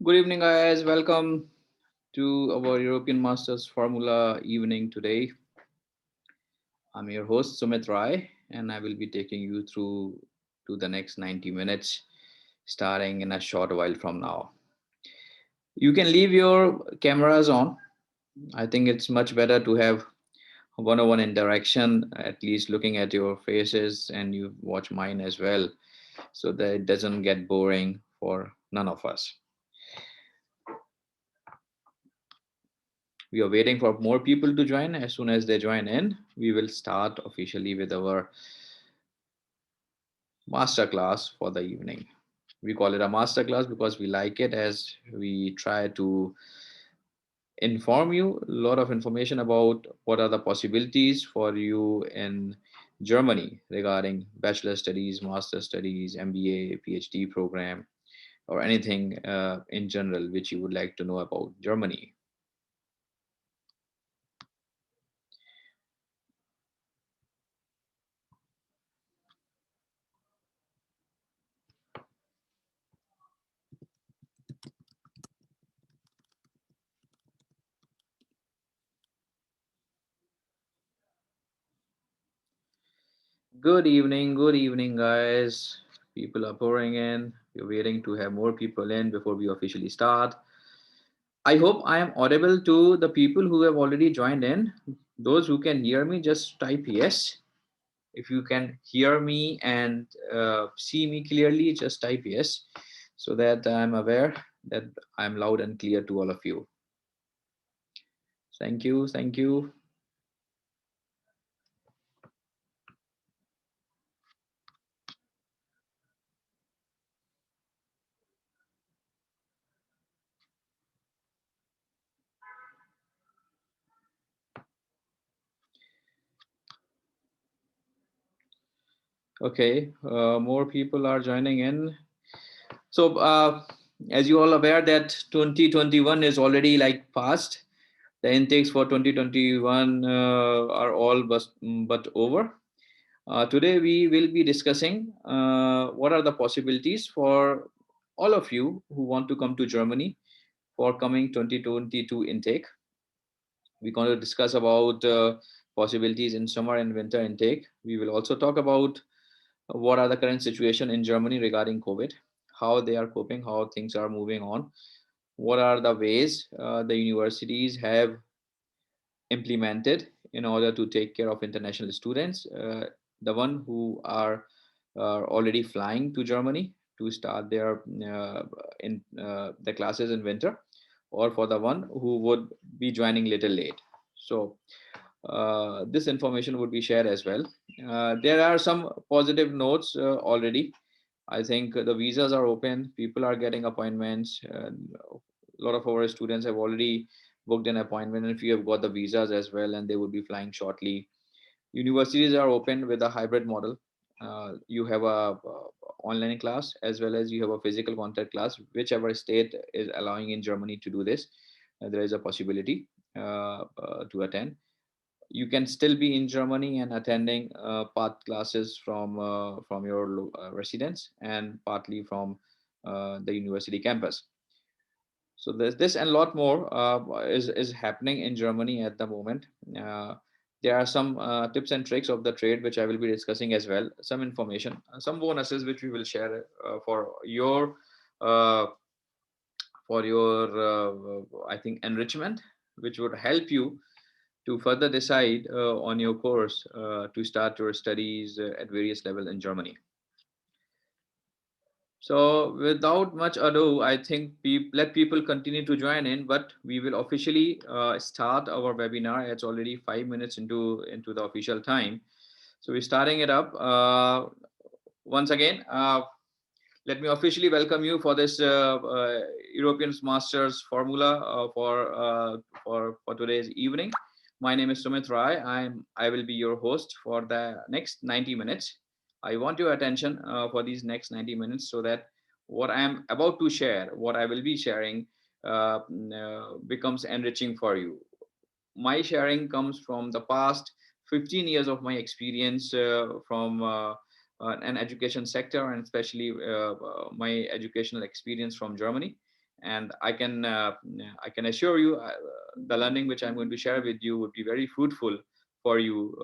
Good evening, guys. Welcome to our European Masters Formula evening today. I'm your host Sumit Rai, and I will be taking you through to the next 90 minutes, starting in a short while from now. You can leave your cameras on. I think it's much better to have one-on-one interaction, at least looking at your faces, and you watch mine as well, so that it doesn't get boring for none of us. We are waiting for more people to join. As soon as they join in, we will start officially with our master class for the evening. We call it a master class because we like it, as we try to inform you a lot of information about what are the possibilities for you in Germany regarding bachelor studies, master studies, MBA, PhD program, or anything in general which you would like to know about Germany. Good evening, guys. People are pouring in. We're waiting to have more people in before we officially start. I hope I am audible to the people who have already joined in. Those who can hear me, just type yes. If you can hear me and see me clearly, just type yes, so that I'm aware that I'm loud and clear to all of you. Thank you. Thank you. Okay, more people are joining in. So, as you all aware that 2021 is already like past. The intakes for 2021 are all but over. Today we will be discussing what are the possibilities for all of you who want to come to Germany for coming 2022 intake. We're going to discuss about possibilities in summer and winter intake. We will also talk about what are the current situation in Germany regarding COVID, how they are coping, how things are moving on, what are the ways the universities have implemented in order to take care of international students, the one who are already flying to Germany to start their in the classes in winter, or for the one who would be joining little late. So this information would be shared as well. There are some positive notes already. I think the visas are open. People are getting appointments. A lot of our students have already booked an appointment, and if you have got the visas as well, and they would be flying shortly. Universities are open with a hybrid model. You have a online class as well as you have a physical contact class. Whichever state is allowing in Germany to do this, there is a possibility to attend. You can still be in Germany and attending part classes from your residence and partly from the university campus. So there's this and a lot more is happening in Germany at the moment. There are some tips and tricks of the trade which I will be discussing as well. Some information, some bonuses which we will share uh, for your I think enrichment, which would help you to further decide on your course to start your studies at various level in Germany. So without much ado, I think let people continue to join in, but we will officially start our webinar. It's already 5 minutes into the official time. So we're starting it up. Once again, let me officially welcome you for this European Masters Formula for today's evening. My name is Sumit Rai. I will be your host for the next 90 minutes. I want your attention for these next 90 minutes so that what I am about to share, what I will be sharing, becomes enriching for you. My sharing comes from the past 15 years of my experience from an education sector, and especially my educational experience from Germany. And I can assure you, the learning which I'm going to share with you would be very fruitful for you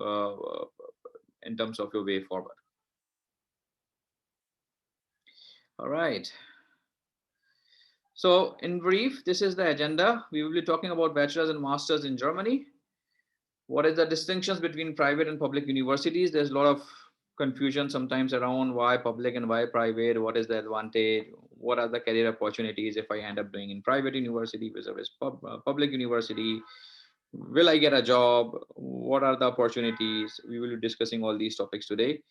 in terms of your way forward. All right. So in brief, this is the agenda. We will be talking about bachelor's and master's in Germany. What is the distinctions between private and public universities? There's a lot of confusion sometimes around why public and why private. What is the advantage? What are the career opportunities if I end up doing in private university versus public university? Will I get a job? What are the opportunities? We will be discussing all these topics today.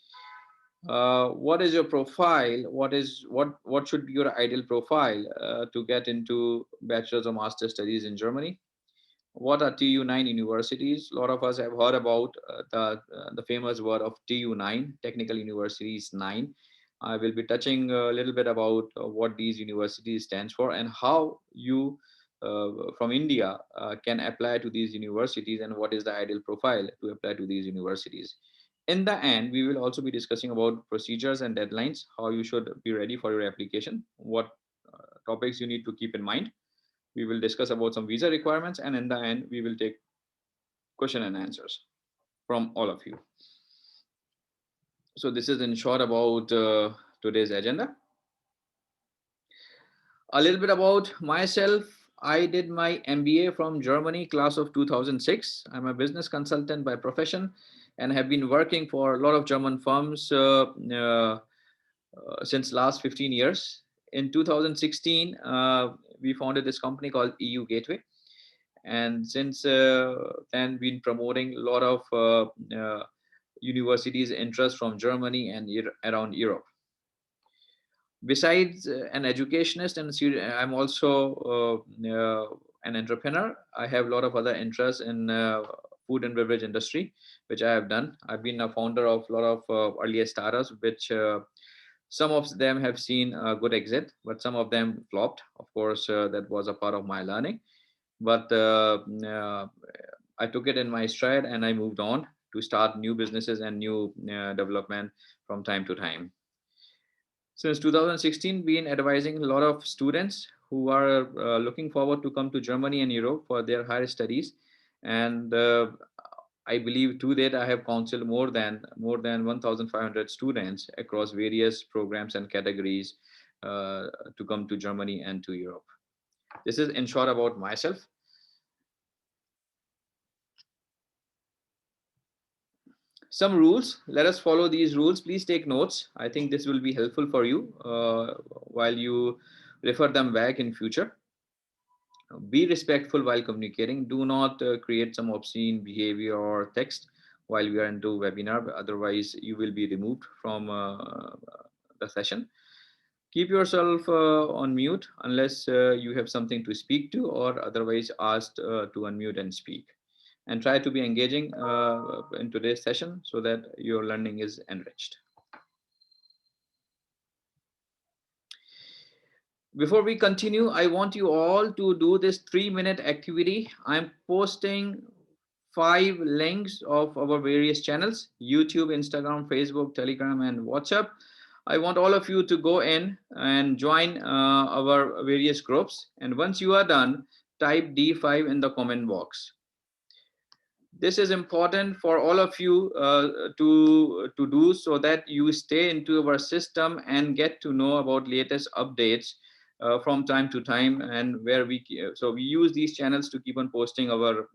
What is your profile? What should be your ideal profile to get into bachelor's or master's studies in Germany? What are TU9 universities? A lot of us have heard about the famous word of TU9, Technical Universities 9. I will be touching a little bit about what these universities stands for and how you from India can apply to these universities and what is the ideal profile to apply to these universities. In the end, we will also be discussing about procedures and deadlines, how you should be ready for your application, what topics you need to keep in mind. We will discuss about some visa requirements, and in the end we will take question and answers from all of you. So this is in short about today's agenda. A little bit about myself. I did my MBA from Germany, class of 2006. I'm a business consultant by profession and have been working for a lot of German firms since last 15 years. In 2016, we founded this company called EU Gateway, and since then been promoting a lot of universities interest from Germany and around Europe. Besides an educationist, and I'm also an entrepreneur. I have a lot of other interests in food and beverage industry, which I have done. I've been a founder of a lot of earlier startups, which some of them have seen a good exit, but some of them flopped. Of course, that was a part of my learning, but I took it in my stride and I moved on to start new businesses and new development from time to time. Since 2016, been advising a lot of students who are looking forward to come to Germany and Europe for their higher studies, and I believe to date I have counseled more than 1,500 students across various programs and categories to come to Germany and to Europe. This is in short about myself. Some rules, let us follow these rules. Please take notes. I think this will be helpful for you while you refer them back in future. Be respectful while communicating. Do not create some obscene behavior or text while we are into webinar, otherwise you will be removed from the session. Keep yourself on mute unless you have something to speak to or otherwise asked to unmute and speak, and try to be engaging in today's session so that your learning is enriched. Before we continue, I want you all to do this 3-minute activity. I'm posting 5 links of our various channels: YouTube, Instagram, Facebook, Telegram, and WhatsApp. I want all of you to go in and join our various groups. And once you are done, type D5 in the comment box. This is important for all of you to do so that you stay into our system and get to know about latest updates from time to time, and where we use these channels to keep on posting our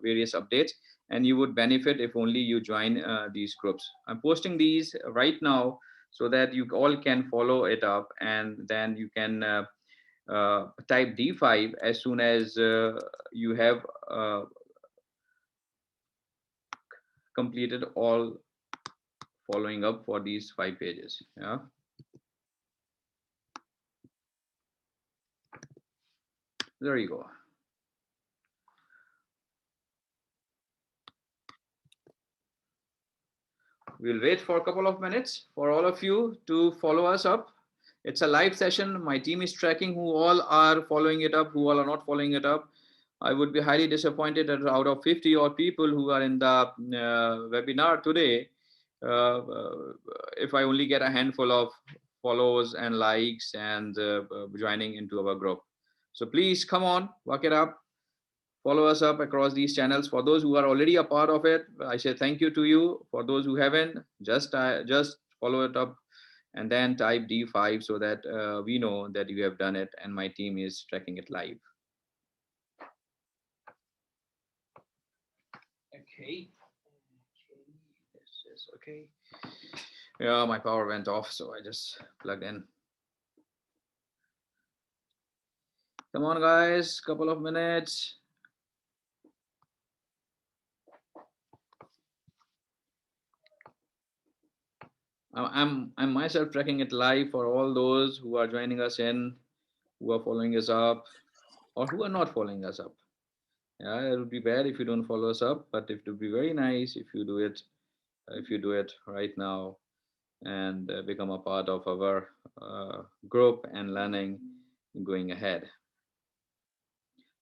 various updates, and you would benefit if only you join these groups. I'm posting these right now so that you all can follow it up, and then you can type D5 as soon as you have completed all following up for these 5 pages. Yeah, there you go. We'll wait for a couple of minutes for all of you to follow us up. It's a live session. My team is tracking who all are following it up, who all are not following it up. I would be highly disappointed that out of 50 odd people who are in the webinar today, if I only get a handful of follows and likes and joining into our group. So please come on, work it up. Follow us up across these channels. For those who are already a part of it, I say thank you to you. For those who haven't, just follow it up and then type D5 so that we know that you have done it and my team is tracking it live. Okay. This is okay. Yeah, my power went off, so I just plugged in. Come on, guys, couple of minutes. I'm myself tracking it live for all those who are joining us in, who are following us up, or who are not following us up. Yeah, it would be bad if you don't follow us up, but it would be very nice if you do it. If you do it right now and become a part of our group and learning going ahead.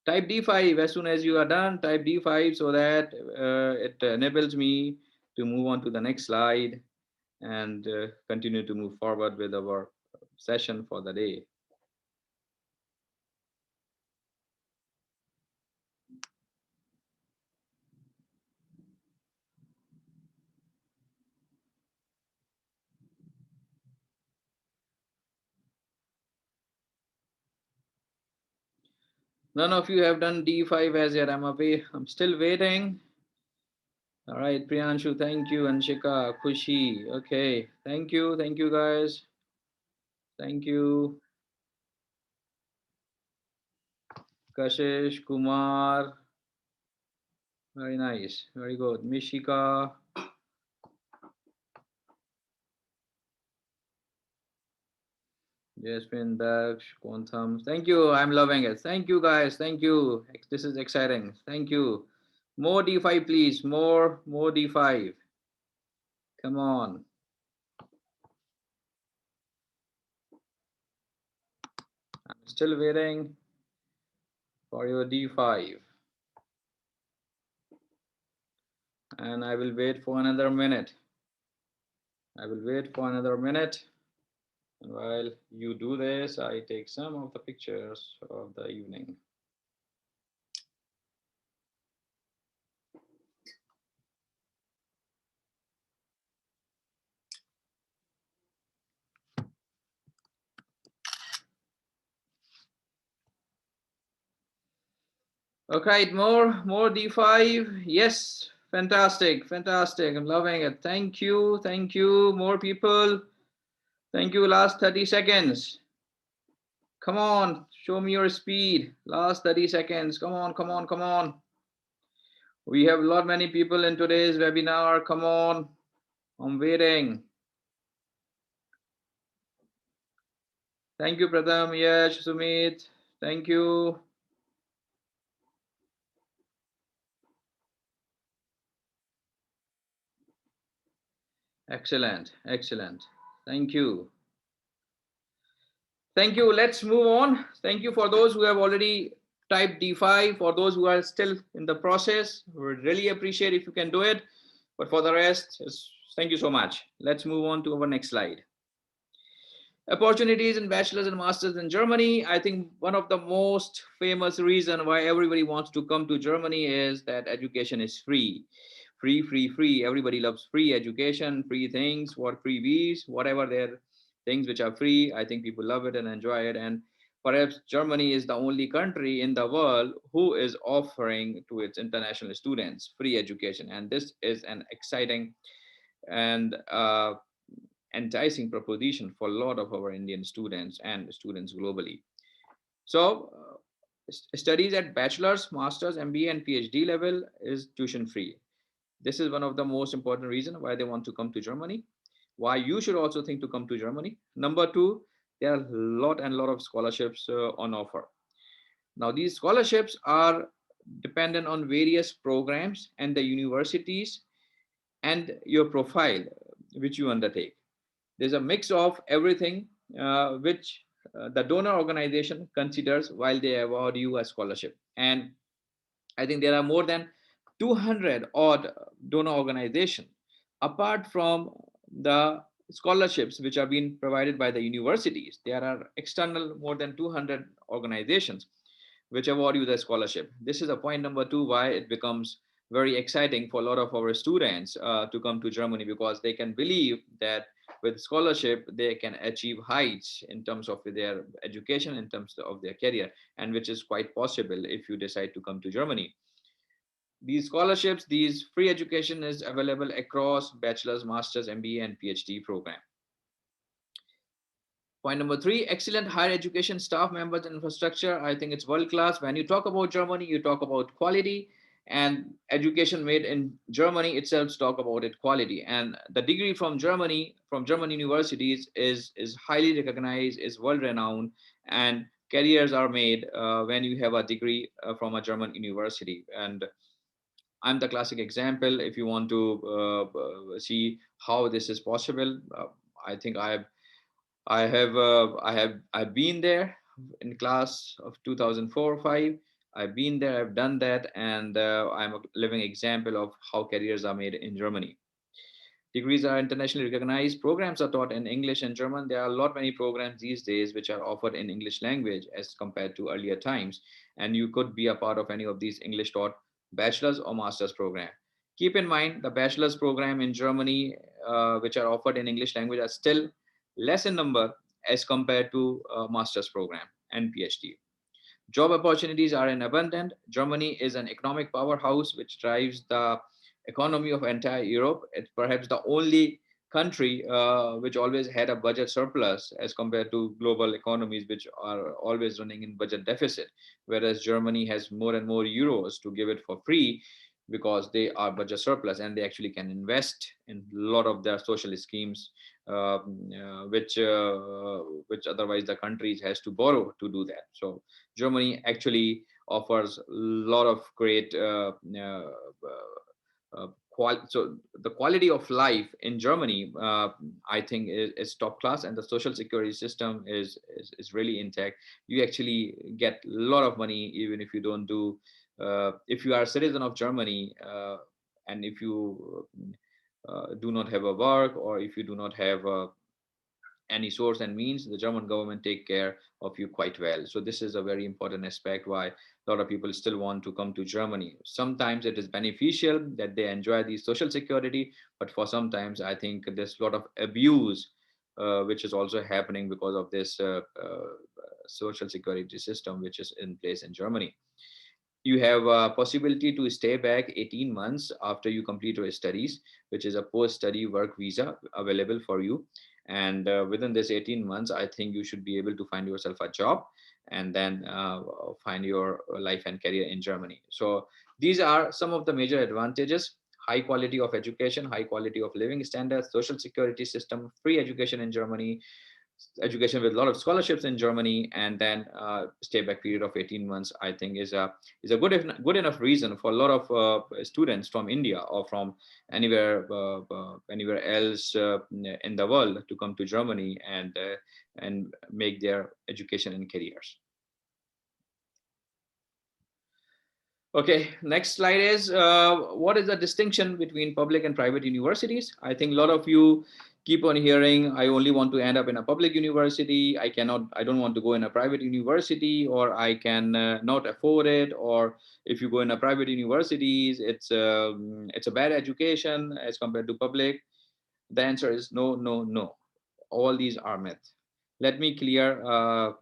Type D5 as soon as you are done. Type D5 so that it enables me to move on to the next slide and continue to move forward with our session for the day. None of you have done D5 as yet. I'm still waiting. All right, Priyanshu, thank you. Anshika, Kushi, okay. Thank you guys. Thank you. Kashish, Kumar, very nice, very good. Mishika, Jasmine, Daksh, Kontham. Thank you. I'm loving it. Thank you guys. Thank you. This is exciting. Thank you. More D5, please. More D5. Come on. I'm still waiting for your D5. And I will wait for another minute. I will wait for another minute. And while you do this, I take some of the pictures of the evening. Okay, more D5. Yes, fantastic, fantastic. I'm loving it. Thank you, thank you. More people. Thank you. Last 30 seconds. Come on, show me your speed. Last 30 seconds. Come on, come on, come on. We have a lot many people in today's webinar. Come on, I'm waiting. Thank you, Pratham, Yash, Sumit. Thank you. Excellent, excellent. Thank you. Thank you. Let's move on. Thank you for those who have already typed D5. For those who are still in the process, we really appreciate if you can do it. But for the rest, thank you so much. Let's move on to our next slide. Opportunities in bachelor's and master's in Germany. I think one of the most famous reason why everybody wants to come to Germany is that education is free. Free, free, free. Everybody loves free education, free things, what freebies, whatever their things which are free. I think people love it and enjoy it. And perhaps Germany is the only country in the world who is offering to its international students free education. And this is an exciting and enticing proposition for a lot of our Indian students and students globally. So, studies at bachelor's, master's, MBA, and PhD level is tuition free. This is one of the most important reasons why they want to come to Germany. Why you should also think to come to Germany. Number two, there are a lot of scholarships on offer. Now, these scholarships are dependent on various programs and the universities and your profile which you undertake. There's a mix of everything which the donor organization considers while they award you a scholarship. And I think there are more than 200 odd donor organizations apart from the scholarships which are being provided by the universities. There are external more than 200 organizations which award you the scholarship. This is a point number two why it becomes very exciting for a lot of our students to come to Germany, because they can believe that with scholarship they can achieve heights in terms of their education, in terms of their career, and which is quite possible if you decide to come to Germany. These scholarships, these free education is available across bachelor's, master's, MBA, and PhD program. Point number three, excellent higher education staff members and infrastructure. I think it's world class. When you talk about Germany, you talk about quality, and education made in Germany itself talk about it quality. And the degree from German universities is highly recognized, is world renowned, and careers are made when you have a degree from a German university. And I'm the classic example. If you want to see how this is possible, I think I've been there in class of 2004 or 5. I've been there, I've done that, and I'm a living example of how careers are made in Germany. Degrees are internationally recognized. Programs are taught in English and German. There are a lot many programs these days which are offered in English language as compared to earlier times. And you could be a part of any of these English taught bachelor's or master's program. Keep in mind the bachelor's program in Germany, which are offered in English language, are still less in number as compared to master's program and PhD. Job opportunities are in abundant. Germany is an economic powerhouse which drives the economy of entire Europe. It's perhaps the only country which always had a budget surplus as compared to global economies which are always running in budget deficit, whereas Germany has more and more euros to give it for free because they are budget surplus and they actually can invest in a lot of their social schemes, which otherwise the countries has to borrow to do that. So Germany actually offers a lot of great so the quality of life in Germany, I think, is top class, and the social security system is really intact. You actually get a lot of money even if you don't do. If you are a citizen of Germany, and if you do not have a work, or if you do not have any source and means, the German government take care of you quite well. So this is a very important aspect why a lot of people still want to come to Germany. Sometimes it is beneficial that they enjoy the social security, but for sometimes I think there's a lot of abuse which is also happening because of this social security system which is in place in Germany. You have a possibility to stay back 18 months after you complete your studies, which is a post-study work visa available for you. And within this 18 months, I think you should be able to find yourself a job and then find your life and career in Germany. So these are some of the major advantages: high quality of education, high quality of living standards, social security system, free education in Germany, education with a lot of scholarships in Germany, and then stay back period of 18 months. I think is a good enough reason for a lot of students from India or from anywhere else in the world to come to Germany and make their education and careers. Okay, next slide is what is the distinction between public and private universities? I think a lot of you keep on hearing, I only want to end up in a public university. I don't want to go in a private university, or I can not afford it. Or if you go in a private universities, it's a bad education as compared to public. The answer is no, no, no. All these are myth. Let me clear, uh,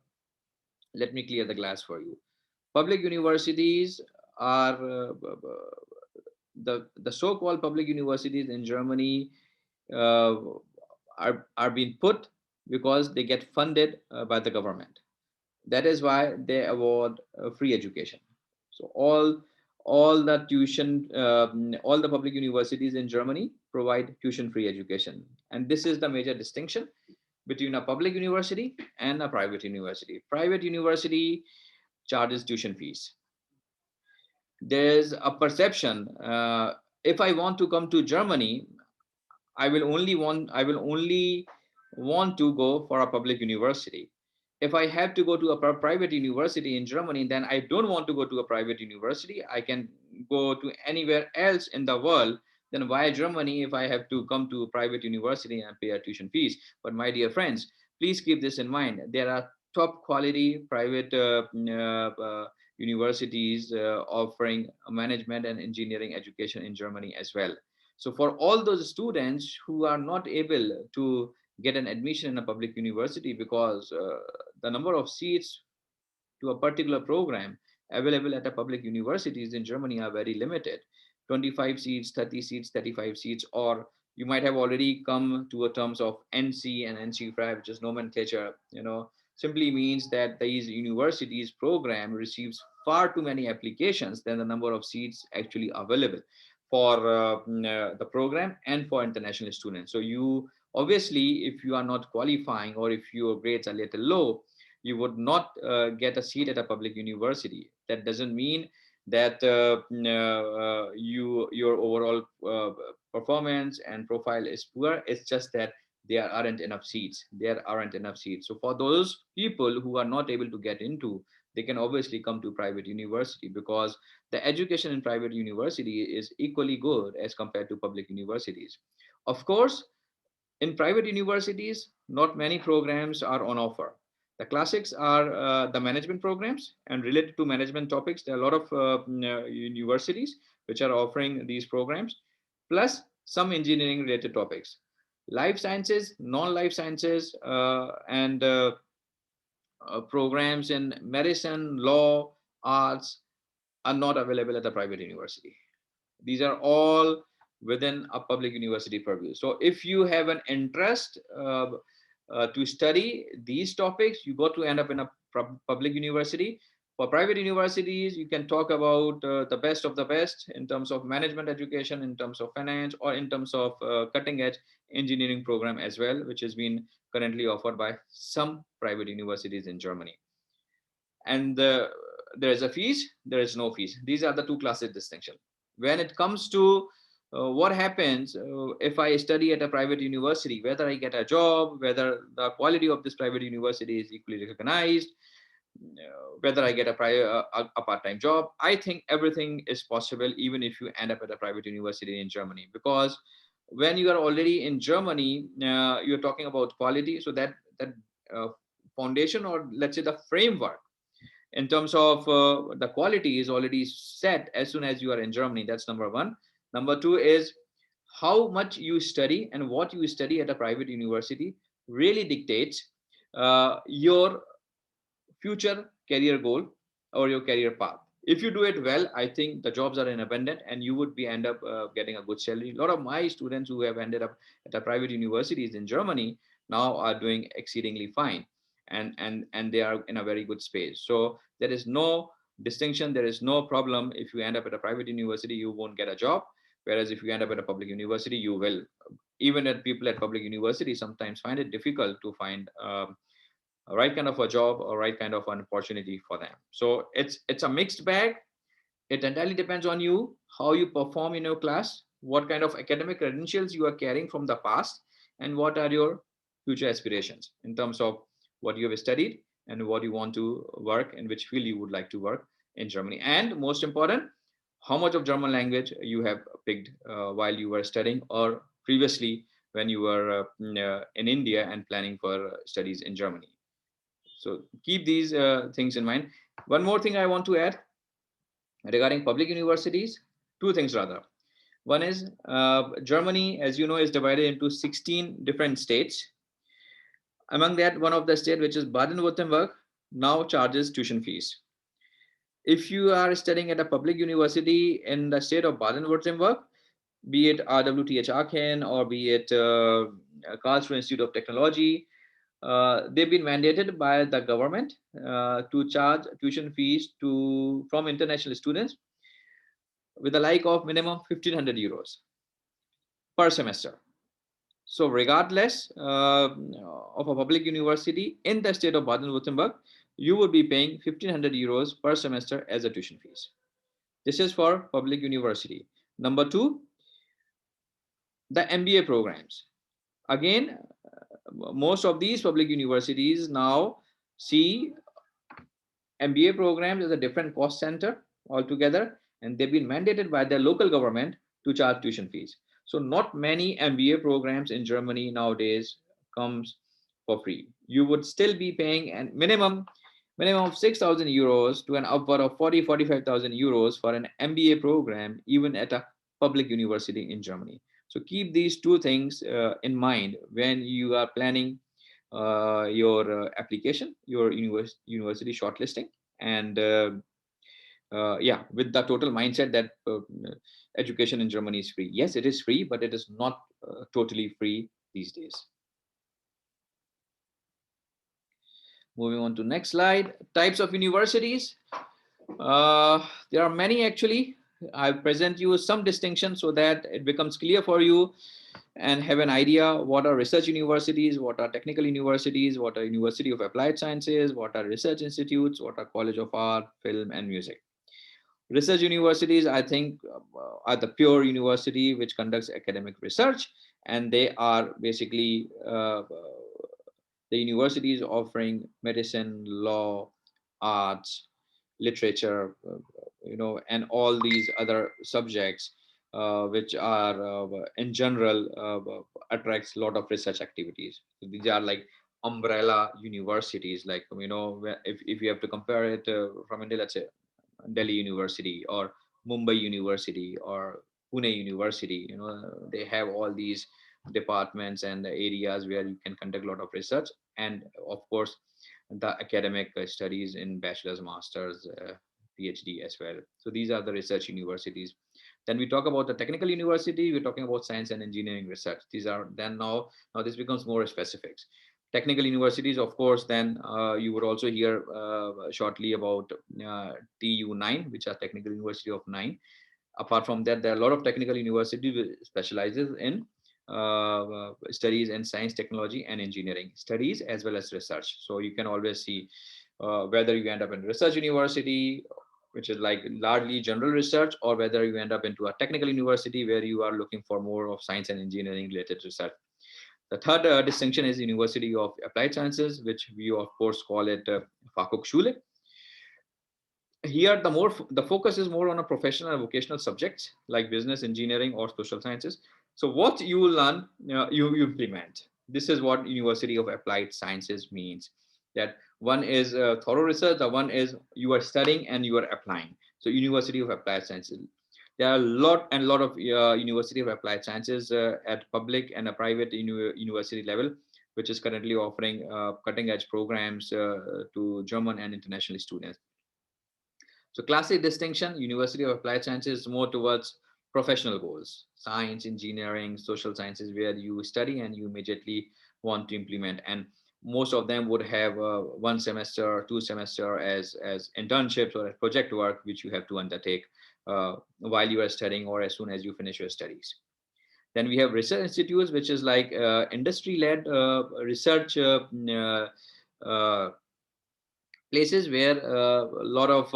let me clear the glass for you. Public universities are the so-called public universities in Germany uh, are being put because they get funded by the government. That is why they award free education. So all the tuition, all the public universities in Germany provide tuition-free education, and this is the major distinction between a public university and a private university. Private university charges tuition fees. There's a perception, if I want to come to Germany, I will only want to go for a public university. If I have to go to a private university in Germany, then I don't want to go to a private university. I can go to anywhere else in the world. Then why Germany if I have to come to a private university and pay a tuition fees? But my dear friends, please keep this in mind. There are top quality private universities offering management and engineering education in Germany as well. So for all those students who are not able to get an admission in a public university because the number of seats to a particular program available at a public universities in Germany are very limited. 25 seats, 30 seats, 35 seats, or you might have already come to a terms of NC and NC5, which is nomenclature, simply means that these universities program receives far too many applications than the number of seats actually available for the program and for international students. So you obviously, if you are not qualifying or if your grades are a little low, you would not get a seat at a public university. That doesn't mean that your overall performance and profile is poor. It's just that there aren't enough seats. There aren't enough seats. So for those people who are not able to get into, they can obviously come to private university because the education in private university is equally good as compared to public universities. Of course, in private universities, not many programs are on offer. The classics are the management programs, and related to management topics, there are a lot of universities which are offering these programs, plus some engineering related topics. Life sciences, non-life sciences, and programs in medicine, law, arts are not available at the private university. These are all within a public university purview. So if you have an interest to study these topics, you got to end up in a public university. For private universities, you can talk about the best of the best in terms of management education, in terms of finance, or in terms of cutting edge engineering program as well, which has been currently offered by some private universities in Germany. And there is a fees, there is no fees. These are the two classes distinction. When it comes to what happens if I study at a private university, whether I get a job, whether the quality of this private university is equally recognized, whether I get a part-time job, I think everything is possible even if you end up at a private university in Germany. Because when you are already in Germany, you're talking about quality. So that uh, foundation, or let's say the framework in terms of the quality, is already set as soon as you are in Germany. That's number one. Number two is how much you study, and what you study at a private university really dictates your future career goal or your career path. If you do it well, I think the jobs are in abundant and you would be end up getting a good salary. A lot of my students who have ended up at the private universities in Germany now are doing exceedingly fine, and they are in a very good space. So there is no distinction, there is no problem. If you end up at a private university, you won't get a job, whereas if you end up at a public university, you will. Even at people at public university sometimes find it difficult to find a right kind of a job or right kind of an opportunity for them. So it's a mixed bag. It entirely depends on you, how you perform in your class, what kind of academic credentials you are carrying from the past, and what are your future aspirations in terms of what you have studied and what you want to work, in which field you would like to work in Germany. And most important, how much of German language you have picked while you were studying, or previously when you were in India and planning for studies in Germany. So keep these things in mind. One more thing I want to add regarding public universities, two things rather. One is Germany, as you know, is divided into 16 different states. Among that, one of the state, which is Baden-Württemberg, now charges tuition fees. If you are studying at a public university in the state of Baden-Württemberg, be it RWTH Aachen or be it Karlsruhe Institute of Technology, they've been mandated by the government to charge tuition fees from international students with a like of minimum 1,500 euros per semester. So regardless of a public university in the state of Baden-Württemberg, you would be paying 1,500 euros per semester as a tuition fees. This is for public university. Number two, the MBA programs. Again, most of these public universities now see MBA programs as a different cost center altogether, and they've been mandated by their local government to charge tuition fees. So not many MBA programs in Germany nowadays comes for free. You would still be paying a minimum Minimum of 6,000 euros to an upward of 45,000 euros for an MBA program, even at a public university in Germany. So keep these two things in mind when you are planning your application, your university shortlisting, and yeah, with the total mindset that education in Germany is free. Yes, it is free, but it is not totally free these days. Moving on to next slide. Types of universities. There are many actually. I present you some distinctions so that it becomes clear for you and have an idea what are research universities, what are technical universities, what are University of Applied Sciences, what are research institutes, what are College of Art, Film and Music. Research universities, I think, are the pure university which conducts academic research, and they are basically the universities offering medicine, law, arts, literature, and all these other subjects, which are in general attracts a lot of research activities. So these are like umbrella universities, like if you have to compare it from India, let's say Delhi University or Mumbai University or Pune University. They have all these departments and the areas where you can conduct a lot of research, and of course, the academic studies in bachelor's, masters, PhD as well. So these are the research universities. Then we talk about the technical university. We're talking about science and engineering research. These are then now this becomes more specifics. Technical universities, of course, then you would also hear shortly about TU9, which are Technical University of 9. Apart from that, there are a lot of technical universities which specializes in studies in science, technology, and engineering studies as well as research. So you can always see whether you end up in research university, which is like largely general research, or whether you end up into a technical university where you are looking for more of science and engineering related research. The third distinction is University of Applied Sciences, which we of course call it Fachhochschule. Here, the focus is more on a professional and vocational subjects like business, engineering, or social sciences. So what you learn, you implement. This is what University of Applied Sciences means. That one is thorough research, the one is you are studying and you are applying. So University of Applied Sciences. There are a lot of University of Applied Sciences at public and a private university level, which is currently offering cutting edge programs to German and international students. So classic distinction, University of Applied Sciences is more towards professional goals, science, engineering, social sciences, where you study and you immediately want to implement. And most of them would have 1 semester, 2 semester as internships or as project work, which you have to undertake while you are studying or as soon as you finish your studies. Then we have research institutes, which is like industry-led research uh, places where a lot of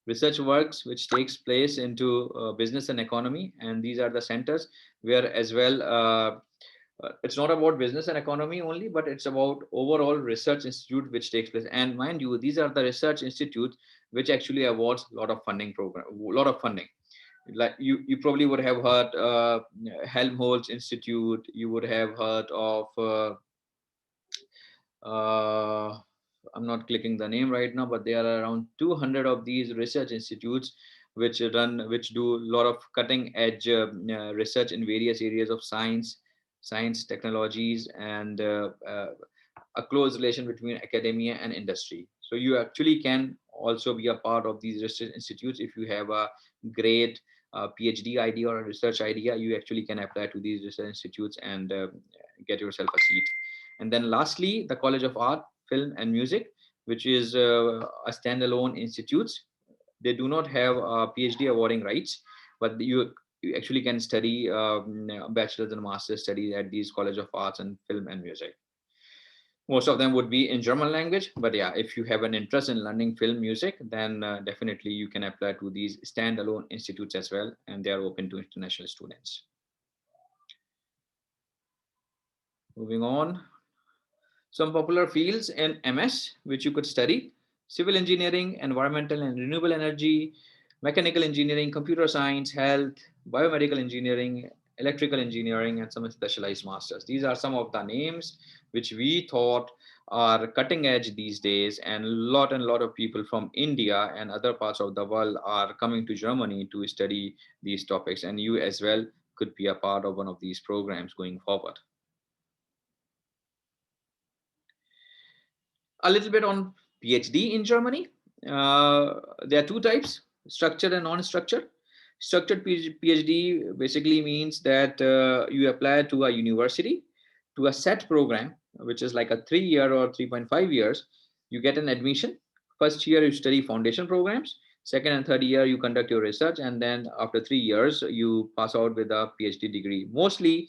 research works which takes place into business and economy, and these are the centers where as well it's not about business and economy only, but it's about overall research institute which takes place. And mind you, these are the research institutes which actually awards a lot of funding. Like you probably would have heard Helmholtz Institute. You would have heard of uh, I'm not clicking the name right now, but there are around 200 of these research institutes which do a lot of cutting edge research in various areas of science technologies, and a close relation between academia and industry. So you actually can also be a part of these research institutes. If you have a great PhD idea or a research idea, you actually can apply to these research institutes and get yourself a seat. And then lastly, the College of Art, Film and Music, which is a standalone institutes. They do not have PhD awarding rights, but you actually can study bachelor's and master's studies at these College of Arts and Film and Music. Most of them would be in German language, but yeah, if you have an interest in learning film music, then definitely you can apply to these standalone institutes as well, and they are open to international students. Moving on, some popular fields in MS which you could study: civil engineering, environmental and renewable energy, mechanical engineering, computer science, health, biomedical engineering, electrical engineering, and some specialized masters. These are some of the names which we thought are cutting edge these days, and lot of people from India and other parts of the world are coming to Germany to study these topics, and you as well could be a part of one of these programs going forward. A little bit on PhD in Germany. There are two types: structured and non-structured. Structured PhD basically means that you apply to a university, to a set program, which is like a 3 year or 3.5 years. You get an admission. First year, you study foundation programs. Second and third year, you conduct your research. And then after 3 years, you pass out with a PhD degree. Mostly,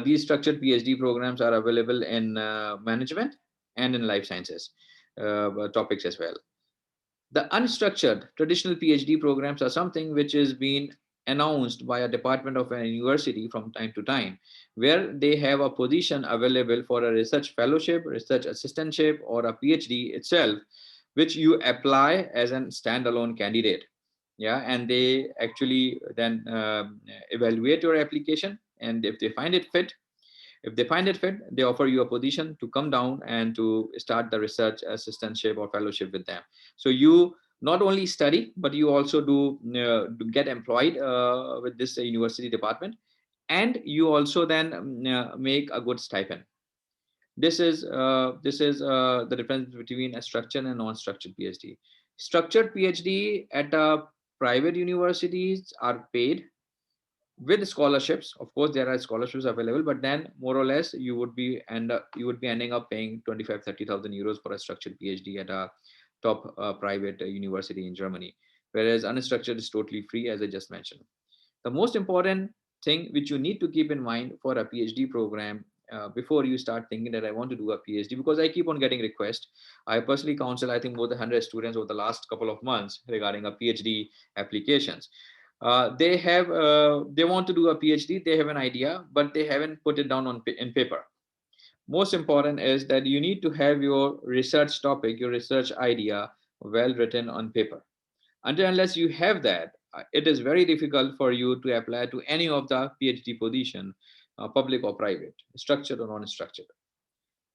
these structured PhD programs are available in management and in life sciences topics as well. The unstructured traditional PhD programs are something which is being announced by a department of a university from time to time, where they have a position available for a research fellowship, research assistantship, or a PhD itself, which you apply as a standalone candidate. Yeah, and they actually then evaluate your application, and if they find it fit, they offer you a position to come down and to start the research assistantship or fellowship with them. So you not only study, but you also do get employed with this university department, and you also then make a good stipend. This is the difference between a structured and non-structured PhD. Structured PhD at private universities are paid with scholarships. Of course there are scholarships available, but then more or less you would be ending up paying 25-30,000 euros for a structured PhD at a top private university in Germany, whereas unstructured is totally free, as I just mentioned. The most important thing which you need to keep in mind for a PhD program, before you start thinking that I want to do a PhD, because I keep on getting requests. I personally counsel, I think, more than 100 students over the last couple of months regarding a PhD applications. They want to do a PhD, they have an idea, but they haven't put it down in paper. Most important is that you need to have your research topic, your research idea well written on paper. Until unless you have that, it is very difficult for you to apply to any of the PhD position, public or private, structured or non-structured.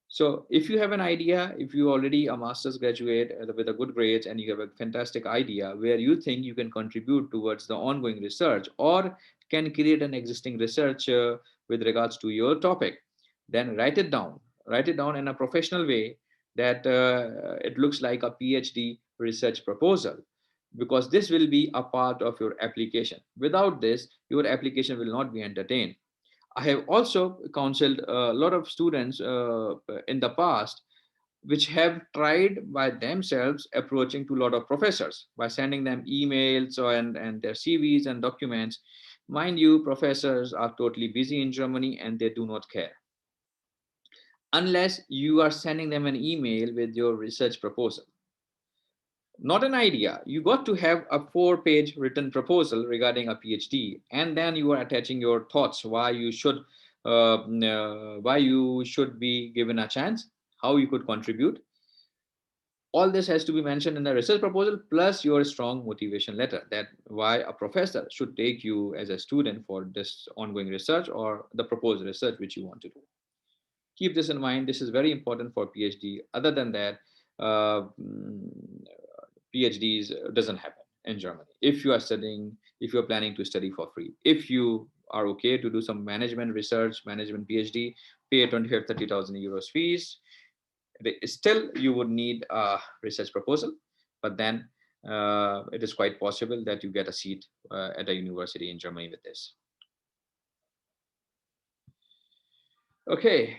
So if you have an idea, if you already a master's graduate with a good grades, and you have a fantastic idea where you think you can contribute towards the ongoing research, or can create an existing research with regards to your topic, then write it down. Write it down in a professional way that it looks like a PhD research proposal, because this will be a part of your application. Without this, your application will not be entertained. I have also counseled a lot of students in the past, which have tried by themselves approaching to a lot of professors by sending them emails and their CVs and documents. Mind you, professors are totally busy in Germany and they do not care. Unless you are sending them an email with your research proposal, not an idea. You got to have a 4-page written proposal regarding a PhD, and then you are attaching your thoughts why you should be given a chance, how you could contribute. All this has to be mentioned in the research proposal, plus your strong motivation letter that why a professor should take you as a student for this ongoing research or the proposed research which you want to do. Keep this in mind. This is very important for PhD. Other than that, uh, PhDs doesn't happen in Germany. If you are studying, if you're planning to study for free, if you are okay to do some management research, management PhD, pay 25, 30,000 euros fees. Still, you would need a research proposal, but then it is quite possible that you get a seat at a university in Germany with this. Okay,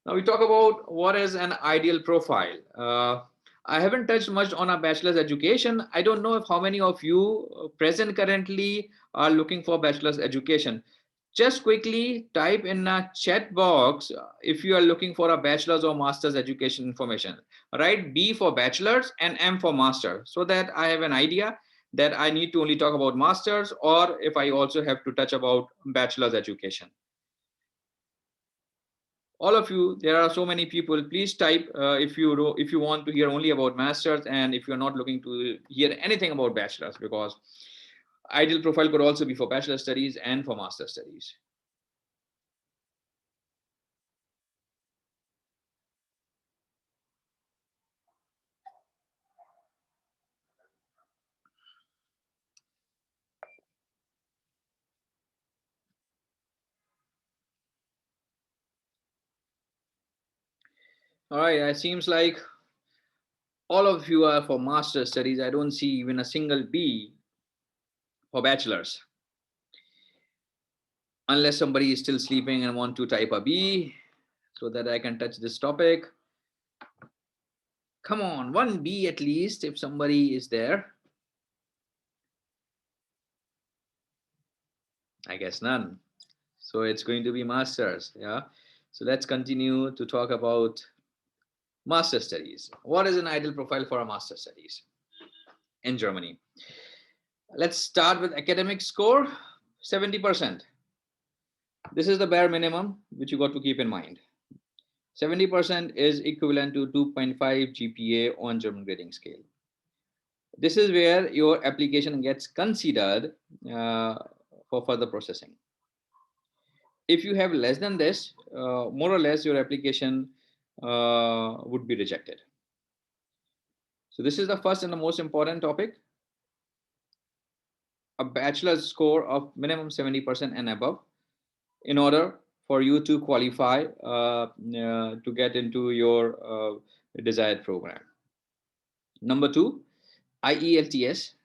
now we talk about what is an ideal profile. I haven't touched much on a bachelor's education. I don't know if how many of you present currently are looking for bachelor's education. Just quickly type in a chat box if you are looking for a bachelor's or master's education information. Write B for bachelor's and M for master, so that I have an idea that I need to only talk about master's, or if I also have to touch about bachelor's education. All of you, there are so many people, please type if you want to hear only about masters, and if you're not looking to hear anything about bachelors, because ideal profile could also be for bachelor studies and for master studies. All right, it seems like all of you are for master studies. I don't see even a single B for bachelors, unless somebody is still sleeping and want to type a B so that I can touch this topic. Come on, one B at least if somebody is there. I guess none. So it's going to be masters. Yeah. So let's continue to talk about master studies. What is an ideal profile for a master studies in Germany? Let's start with academic score 70%. This is the bare minimum which you got to keep in mind. 70% is equivalent to 2.5 GPA on German grading scale. This is where your application gets considered for further processing. If you have less than this, more or less your application would be rejected. So this is the first and the most important topic. A bachelor's score of minimum 70% and above in order for you to qualify to get into your desired program. Number two, IELTS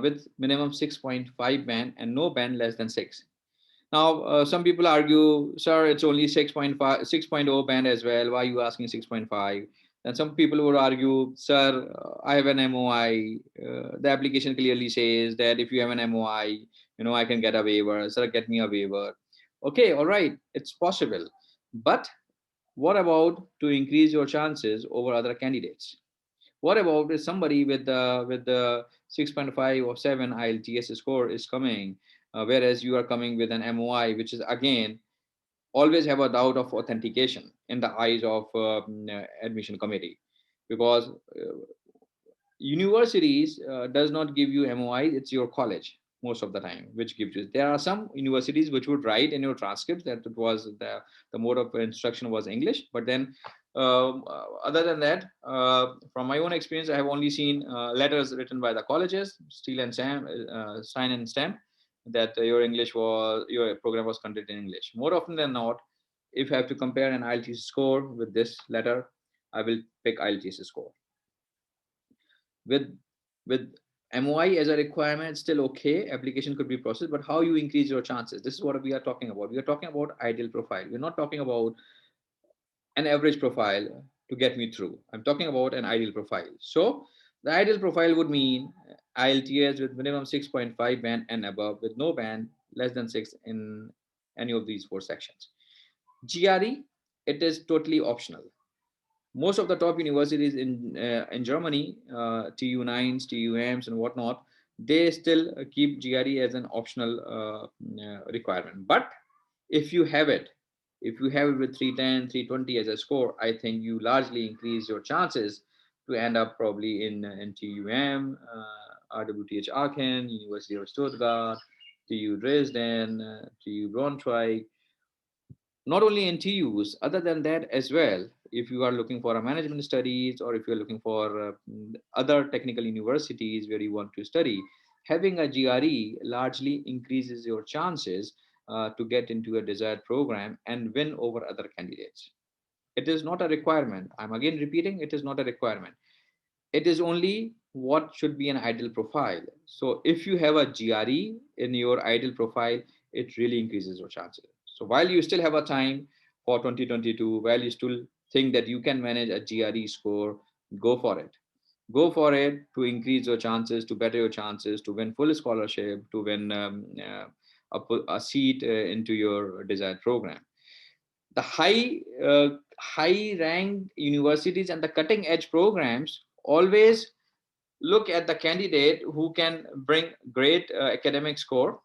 with minimum 6.5 band and no band less than 6. Now, some people argue, sir, it's only 6.5, 6.0 band as well. Why are you asking 6.5? And some people would argue, sir, I have an MOI. The application clearly says that if you have an MOI, I can get a waiver. Sir, get me a waiver. Okay, all right, it's possible. But what about to increase your chances over other candidates? What about if somebody with the 6.5 or 7 IELTS score is coming, whereas you are coming with an MOI, which is again always have a doubt of authentication in the eyes of admission committee, because universities does not give you MOI, it's your college most of the time which gives you. There are some universities which would write in your transcripts that it was the mode of instruction was English, but then other than that, from my own experience, I have only seen letters written by the colleges, seal and stamp, sign and stamp, that your program was conducted in English. More often than not, if I have to compare an IELTS score with this letter, I will pick IELTS score. With MOI as a requirement, still okay, application could be processed, but how you increase your chances? This is what we are talking about. We are talking about ideal profile. We're not talking about an average profile to get me through. I'm talking about an ideal profile. So the ideal profile would mean IELTS with minimum 6.5 band and above, with no band less than 6 in any of these four sections. GRE, it is totally optional. Most of the top universities in Germany, TU9s, TUMs, and whatnot, they still keep GRE as an optional requirement. But if you have it, if you have it with 310, 320 as a score, I think you largely increase your chances to end up probably in TUM, RWTH Aachen, University of Stuttgart, TU Dresden, TU Braunschweig, not only in TUs, other than that as well, if you are looking for a management studies or if you're looking for other technical universities where you want to study, having a GRE largely increases your chances to get into a desired program and win over other candidates. It is not a requirement. I'm again repeating, it is not a requirement. It is only what should be an ideal profile. So if you have a GRE in your ideal profile, it really increases your chances. So while you still have a time for 2022, while you still think that you can manage a GRE score, go for it. Go for it to increase your chances, to better your chances, to win full scholarship, to win a seat into your desired program. The high ranked universities and the cutting edge programs always look at the candidate who can bring great academic score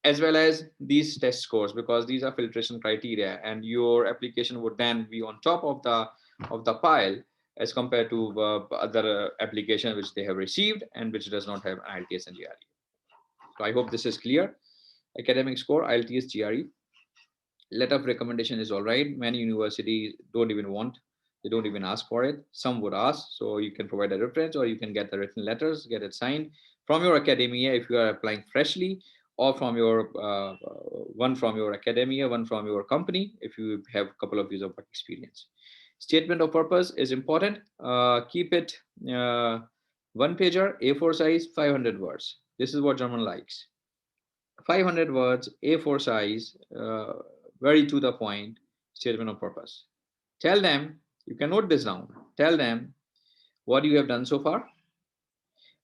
as well as these test scores, because these are filtration criteria and your application would then be on top of the pile as compared to other application which they have received and which does not have IELTS and GRE. So I hope this is clear. Academic score, IELTS, GRE. Letter of recommendation is all right. Many universities don't even want, they don't even ask for it. Some would ask, so you can provide a reference or you can get the written letters, get it signed from your academia if you are applying freshly, or from your one from your academia, one from your company if you have a couple of years of work experience. Statement of purpose is important. Keep it one pager, A4 size, 500 words. This is what German likes. 500 words, A4 size, very to the point statement of purpose. Tell them, you can note this down. Tell them what you have done so far.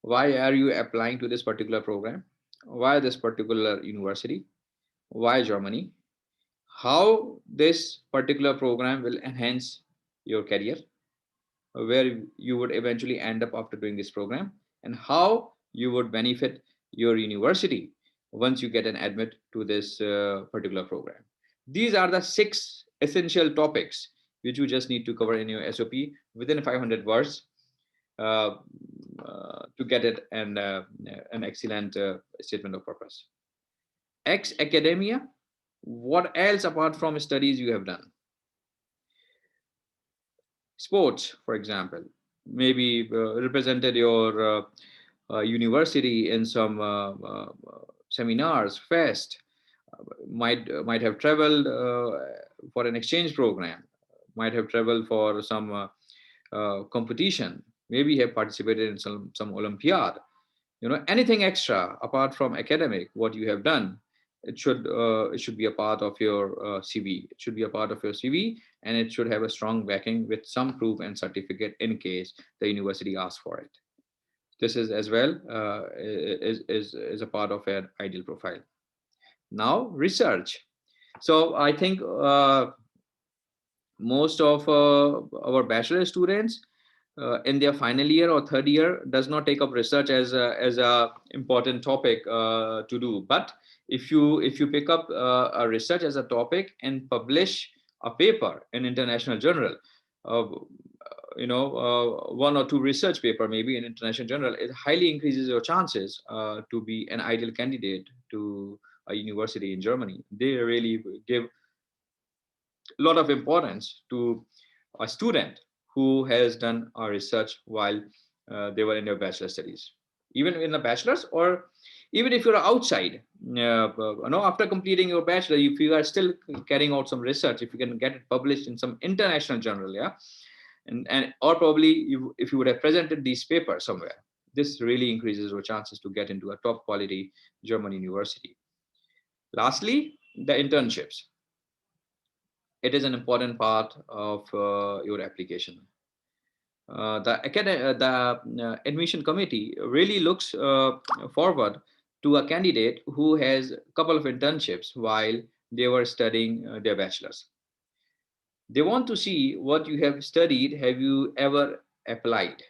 Why are you applying to this particular program? Why this particular university? Why Germany? How this particular program will enhance your career, where you would eventually end up after doing this program, and how you would benefit your university once you get an admit to this particular program. These are the 6 essential topics which you just need to cover in your SOP within 500 words uh, to get it and an excellent statement of purpose. Ex academia, what else apart from studies you have done? Sports, for example, maybe represented your university in some seminars, fest, might have traveled for an exchange program, might have traveled for some competition, maybe have participated in some Olympiad. Anything extra apart from academic, what you have done, it should be a part of your CV. It should be a part of your CV, and it should have a strong backing with some proof and certificate in case the university asks for it. This is as well is a part of an ideal profile. Now research. So I think most of our bachelor students in their final year or third year does not take up research as a important topic to do. But if you pick up a research as a topic and publish a paper in international journal, uh, one or two research paper maybe in international journal, it highly increases your chances to be an ideal candidate to a university in Germany. They really give a lot of importance to a student who has done a research while they were in their bachelor studies, even in a bachelor's, or even if you're outside. After completing your bachelor, if you are still carrying out some research, if you can get it published in some international journal, yeah, and or probably if you would have presented these papers somewhere, this really increases your chances to get into a top quality German university. Lastly, the internships. It is an important part of your application. The admission committee really looks forward to a candidate who has a couple of internships while they were studying their bachelors. They want to see what you have studied, have you ever applied?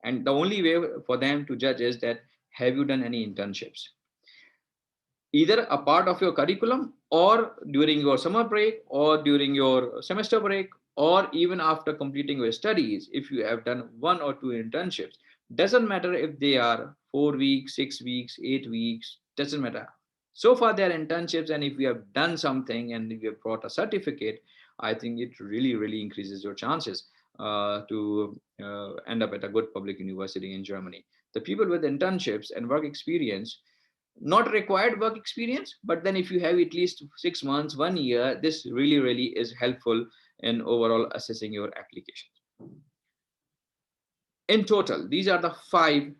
And the only way for them to judge is that have you done any internships? Either a part of your curriculum or during your summer break or during your semester break or even after completing your studies, if you have done one or two internships, doesn't matter if they are 4 weeks, 6 weeks, 8 weeks, doesn't matter. So far they are internships, and if you have done something and if you have brought a certificate, I think it really really increases your chances to end up at a good public university in Germany. The people with internships and work experience, not required work experience, but then if you have at least 6 months, 1 year, this really really is helpful in overall assessing your application. In total, these are the five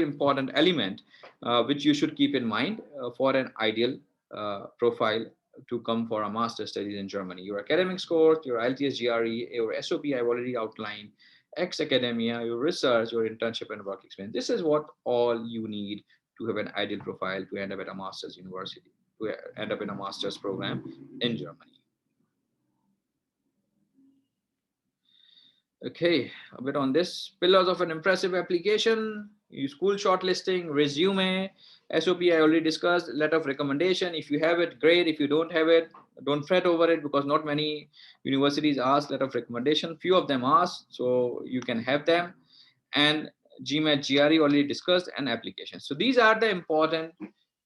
important element which you should keep in mind for an ideal profile to come for a master studies in Germany. Your academic scores, your IELTS GRE, your SOP I've already outlined, ex academia, your research, your internship and work experience. This is what all you need to have an ideal profile to end up at a master's university, to end up in a master's program in Germany. Okay, a bit on this. Pillars of an impressive application, school shortlisting, resume, SOP I already discussed, letter of recommendation. If you have it, great. If you don't have it, don't fret over it because not many universities ask letter of recommendation. Few of them ask, so you can have them. And GMAT, GRE already discussed, and application. So these are the important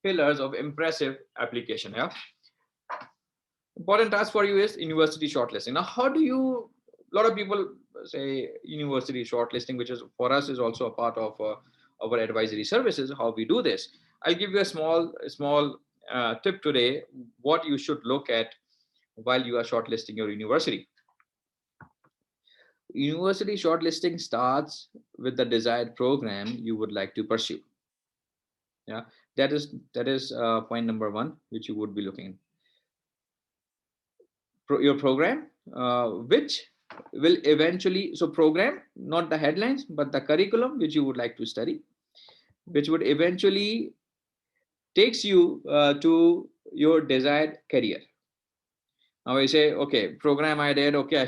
pillars of impressive application. Yeah. Important task for you is university shortlisting. Now, how do you? A lot of people say university shortlisting, which is for us is also a part of our advisory services. How we do this? I'll give you a small tip today. What you should look at while you are shortlisting your university. University shortlisting starts with the desired program you would like to pursue. Yeah, that is point number one, which you would be looking. Your program, which will eventually, so program, not the headlines, but the curriculum which you would like to study, which would eventually takes you to your desired career. Now I say, okay, program I did, okay,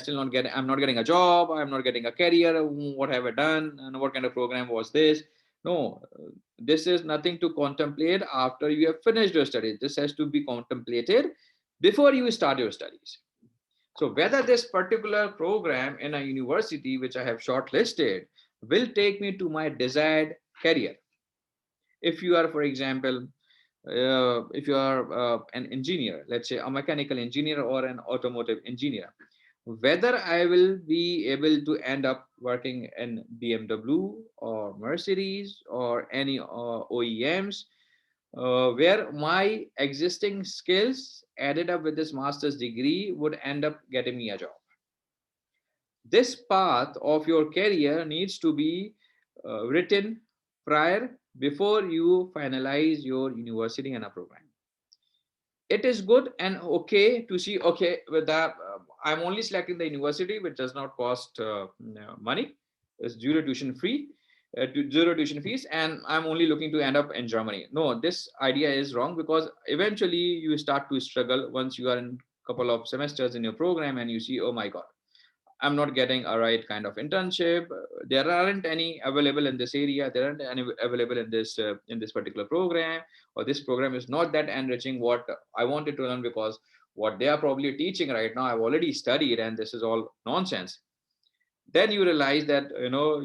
I'm not getting a job, I'm not getting a career. What have I done? And what kind of program was this? No, this is nothing to contemplate after you have finished your studies. This has to be contemplated before you start your studies. So whether this particular program in a university which I have shortlisted will take me to my desired career. If you are, for example, if you are an engineer, let's say a mechanical engineer or an automotive engineer, whether I will be able to end up working in BMW or Mercedes or any OEMs, where my existing skills added up with this master's degree would end up getting me a job. This path of your career needs to be written prior before you finalize your university and a program. It is good and okay to see, okay, with that, I'm only selecting the university which does not cost money, it's zero tuition free, zero tuition fees, and I'm only looking to end up in Germany. No, this idea is wrong, because eventually you start to struggle once you are in a couple of semesters in your program and you see, oh my god, I'm not getting a right kind of internship. There aren't any available in this area. There aren't any available in this particular program, or this program is not that enriching what I wanted to learn, because what they are probably teaching right now I've already studied and this is all nonsense. Then you realize that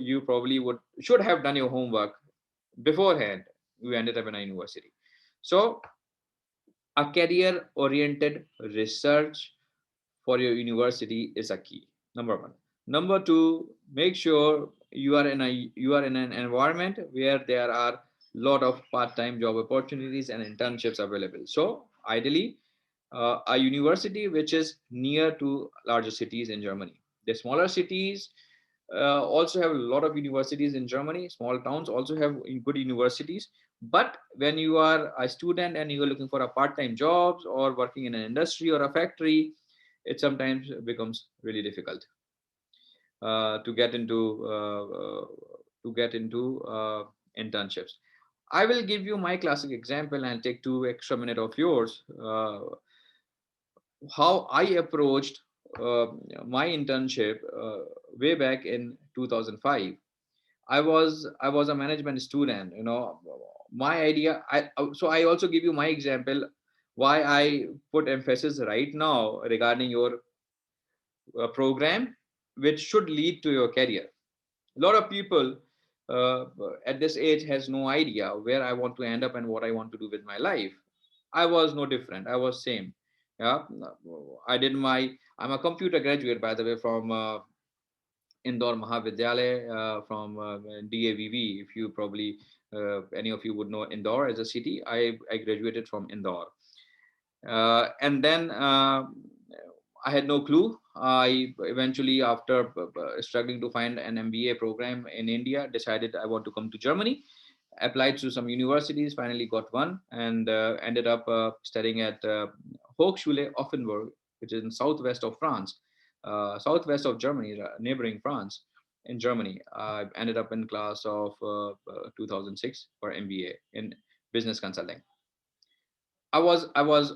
you probably would should have done your homework beforehand. You ended up in a university. So a career oriented research for your university is a key. Number one. Number two, make sure you are in an environment where there are lot of part-time job opportunities and internships available. So ideally, a university which is near to larger cities in Germany. The smaller cities also have a lot of universities in Germany. Small towns also have good universities. But when you are a student and you are looking for a part-time jobs or working in an industry or a factory, it sometimes becomes really difficult to get into internships. I will give you my classic example and take 2 extra minutes of yours. How I approached uh, my internship way back in 2005. I was a management student. My idea. I also give you my example why I put emphasis right now regarding your program, which should lead to your career. A lot of people uh, at this age has no idea where I want to end up and what I want to do with my life. I was no different. I was same. Yeah, I'm a computer graduate, by the way, from Indore Mahavidyalaya, from DAVV. If you probably any of you would know Indore as a city, I graduated from Indore. And then I had no clue. I eventually, after struggling to find an MBA program in India, decided I want to come to Germany. Applied to some universities, finally got one, and ended up studying at Hochschule Offenburg, which is in southwest of France, southwest of Germany, neighboring France. In Germany, I ended up in class of 2006 for MBA in business consulting. I was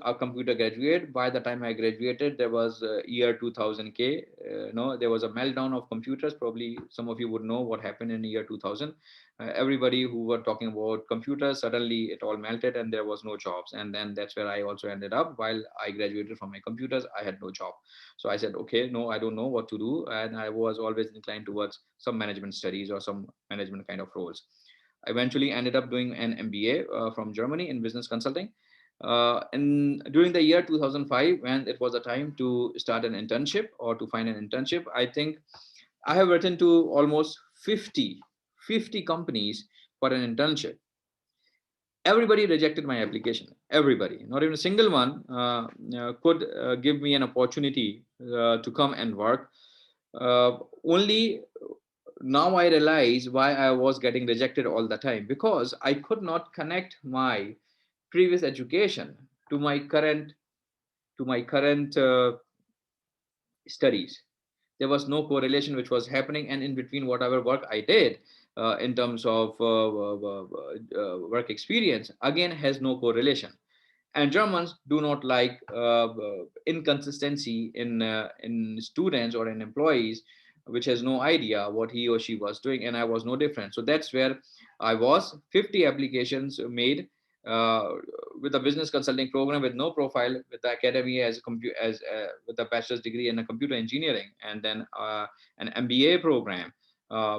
a computer graduate. By the time I graduated, there was year 2000 K. No, there was a meltdown of computers. Probably some of you would know what happened in the year 2000. Everybody who were talking about computers, suddenly it all melted and there was no jobs. And then that's where I also ended up. While I graduated from my computers, I had no job. So I said, okay, no, I don't know what to do. And I was always inclined towards some management studies or some management kind of roles. I eventually ended up doing an MBA from Germany in business consulting. And during the year 2005, when it was a time to start an internship or to find an internship, I think I have written to almost 50 companies for an internship. Everybody rejected my application. Everybody, not even a single one could give me an opportunity to come and work. only now I realize why I was getting rejected all the time, because I could not connect my previous education to my current studies. There was no correlation which was happening, and in between whatever work I did in terms of work experience, again has no correlation. And Germans do not like inconsistency in students or in employees, which has no idea what he or she was doing, and I was no different. So that's where I was. 50 applications made uh, with a business consulting program with no profile, with the academy as with a bachelor's degree in a computer engineering, and then an MBA program.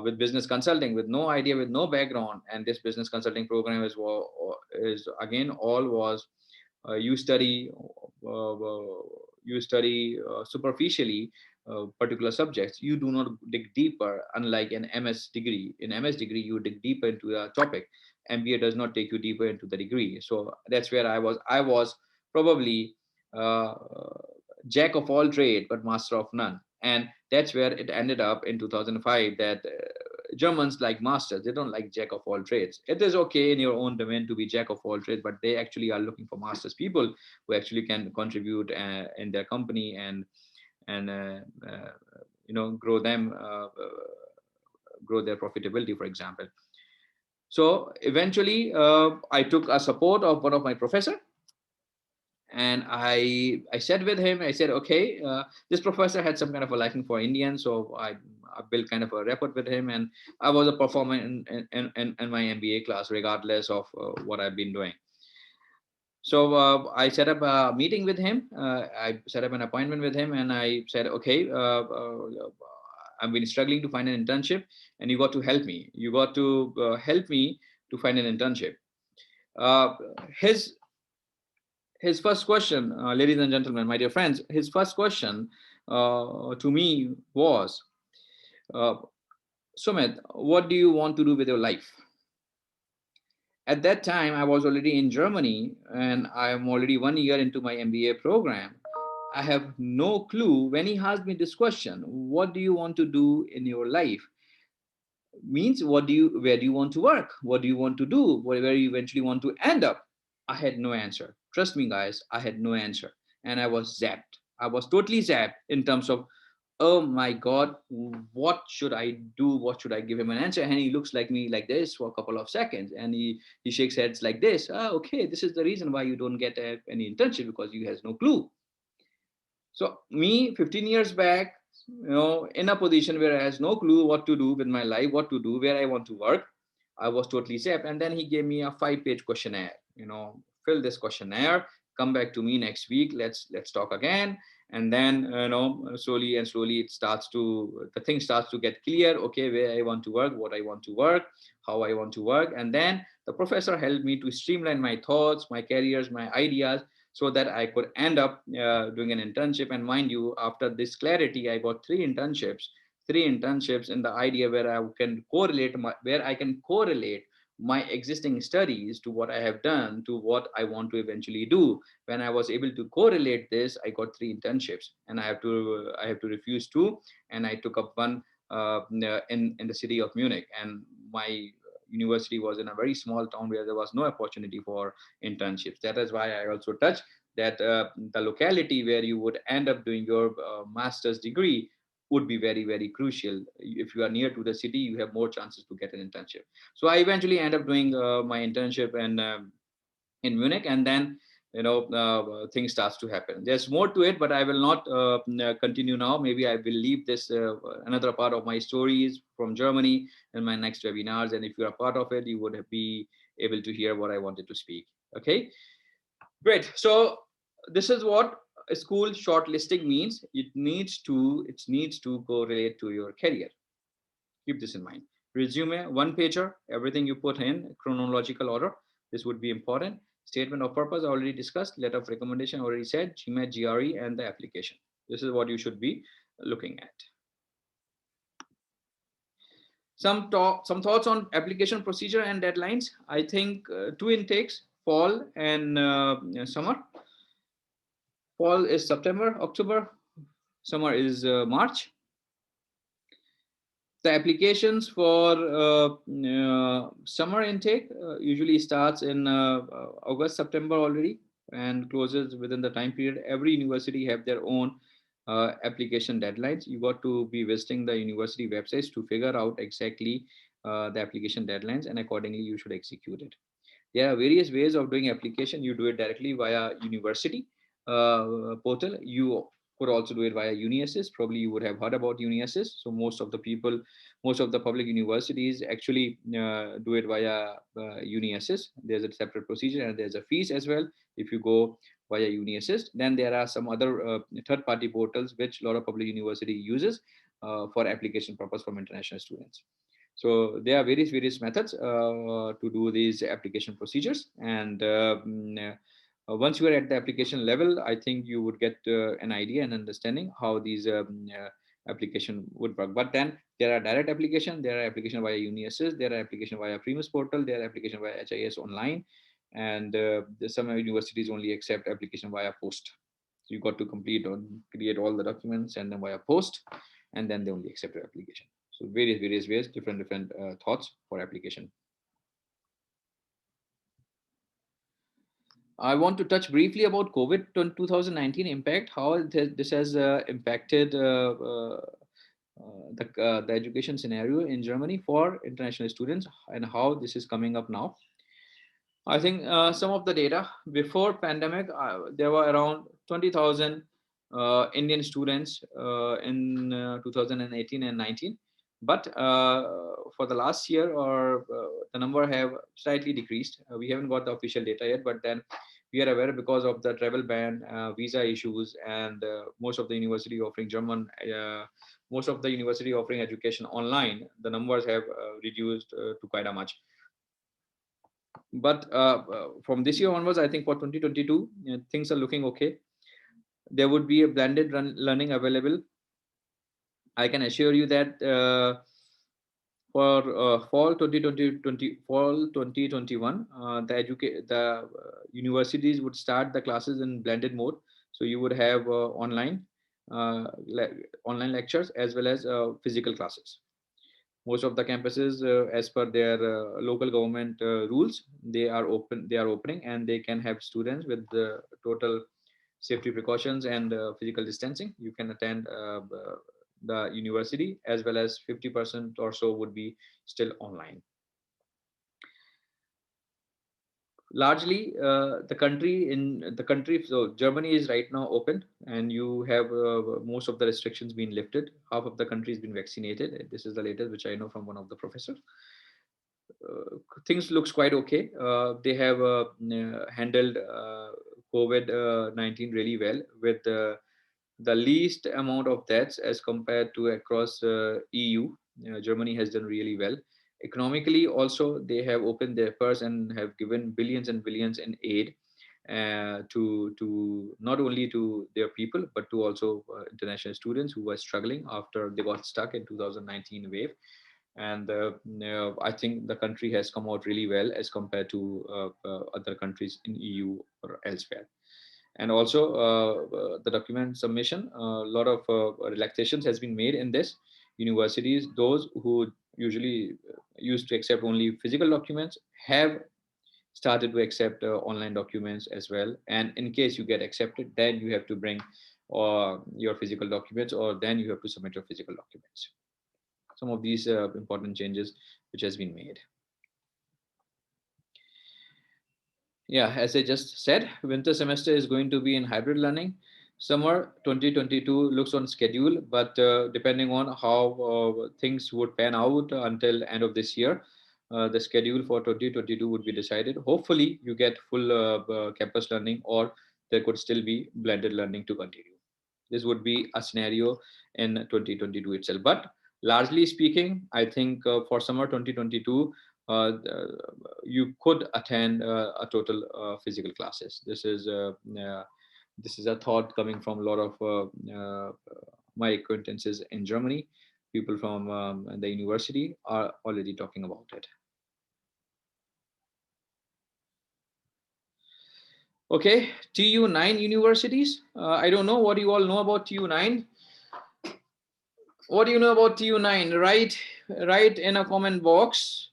With business consulting, with no idea, with no background, and this business consulting program is again all was you study superficially particular subjects. You do not dig deeper, unlike an MS degree. In MS degree you dig deeper into the topic. MBA does not take you deeper into the degree. So that's where I was probably uh, jack of all trade but master of none. And that's where it ended up in 2005, that Germans like masters. They don't like jack of all trades. It is okay in your own domain to be jack of all trades, but they actually are looking for masters, people who actually can contribute in their company, and grow them, grow their profitability, for example. So eventually, I took a support of one of my professor, and I said with him, I said, okay, this professor had some kind of a liking for Indians, so I built kind of a rapport with him, and I was a performer in my MBA class, regardless of what I've been doing. So I set up a meeting with him. I set up an appointment with him, and I said, okay, I've been struggling to find an internship, and you got to help me. You got to help me to find an internship. Uh, his his first question, ladies and gentlemen, my dear friends, his first question to me was, uh, Sumit, what do you want to do with your life? At that time, I was already in Germany, and I am already 1 year into my MBA program. I have no clue. When he asked me this question, what do you want to do in your life? Means, where do you want to work? What do you want to do? Where you eventually want to end up? I had no answer. Trust me, guys, I had no answer. And I was zapped. I was totally zapped in terms of, oh my God, what should I do? What should I give him an answer? And he looks like me like this for a couple of seconds. And he shakes heads like this. Oh, okay, this is the reason why you don't get any internship, because you has no clue. So me, 15 years back, in a position where I has no clue what to do with my life, what to do, where I want to work, I was totally zapped. And then he gave me a 5-page questionnaire. Fill this questionnaire, come back to me next week. Let's talk again. And then slowly and slowly the thing starts to get clear. Okay, where I want to work, what I want to work, how I want to work. And then the professor helped me to streamline my thoughts, my careers, my ideas, so that I could end up doing an internship. And mind you, after this clarity, I got three internships in the idea where I can correlate my existing studies to what I have done, to what I want to eventually do. When I was able to correlate this, I got three internships, and I have to refuse two, and I took up one in the city of Munich, and my university was in a very small town where there was no opportunity for internships. That is why I also touch that the locality where you would end up doing your master's degree would be very, very crucial. If you are near to the city, you have more chances to get an internship. So I eventually end up doing my internship in Munich, and then things starts to happen. There's more to it, but I will not continue now. Maybe I will leave this another part of my stories from Germany in my next webinars, and if you are part of it, you would be able to hear what I wanted to speak. Okay, great. So this is what a school shortlisting means. It needs to correlate to your career. Keep this in mind. Resume, one pager, everything you put in chronological order. This would be important. Statement of purpose, I already discussed. Letter of recommendation, already said. GMAT, GRE, and the application. This is what you should be looking at. Some thoughts on application procedure and deadlines. I think two intakes, fall and summer. Fall is September, October. Summer is March. The applications for summer intake usually starts in August, September already, and closes within the time period. Every university have their own application deadlines. You got to be visiting the university websites to figure out exactly the application deadlines, and accordingly you should execute it. There are various ways of doing application. You do it directly via university portal. You could also do it via UniAssist. Probably you would have heard about UniAssist. So most of the people, most of the public universities actually do it via UniAssist. There's a separate procedure and there's a fees as well if you go via UniAssist. Then there are some other third-party portals which a lot of public university uses for application purpose from international students. So there are various methods to do these application procedures, and once you are at the application level, I think you would get an idea and understanding how these application would work. But then there are direct application, there are application via UniAssist, there are application via Primus portal, there are application via HIS online, and some universities only accept application via post. So you got to create all the documents, send them via post, and then they only accept your application. So various ways, different thoughts for application. I want to touch briefly about COVID 2019 impact, how this has impacted the education scenario in Germany for international students, and how this is coming up now. I think some of the data before pandemic, there were around 20,000 Indian students in 2018 and 19. But for the last year, or the number have slightly decreased. We haven't got the official data yet, but then we are aware because of the travel ban, visa issues, and most of the university offering most of the university offering education online. The numbers have reduced to quite a much. But from this year onwards, I think for 2022, things are looking okay. There would be a blended learning available. I can assure you that for fall 2021, the universities would start the classes in blended mode. So you would have online lectures as well as physical classes. Most of the campuses, as per their local government rules, they are opening, and they can have students with the total safety precautions and physical distancing. You can attend the university, as well as 50% or so would be still online. Largely so Germany is right now open, and you have most of the restrictions being lifted. Half of the country has been vaccinated. This is the latest which I know from one of the professors. Things looks quite okay. They have handled COVID-19 really well, with the least amount of deaths as compared to across EU. Germany has done really well. Economically, also, they have opened their purse and have given billions and billions in aid to not only to their people, but to also international students who were struggling after they got stuck in 2019 wave. And I think the country has come out really well as compared to other countries in EU or elsewhere. And also the document submission, a lot of relaxations has been made in this. Universities, those who usually used to accept only physical documents, have started to accept online documents as well. And in case you get accepted, then you have to bring your physical documents, or then you have to submit your physical documents. Some of these important changes which has been made. Yeah, as I just said, winter semester is going to be in hybrid learning. Summer 2022 looks on schedule, but depending on how things would pan out until end of this year, the schedule for 2022 would be decided. Hopefully, you get full campus learning, or there could still be blended learning to continue. This would be a scenario in 2022 itself. But largely speaking, I think for summer 2022, you could attend a total physical classes. This is a thought coming from a lot of my acquaintances in Germany. People from the university are already talking about it. Okay, TU9 universities. I don't know what you all know about TU9. What do you know about TU9, right? write in a comment box.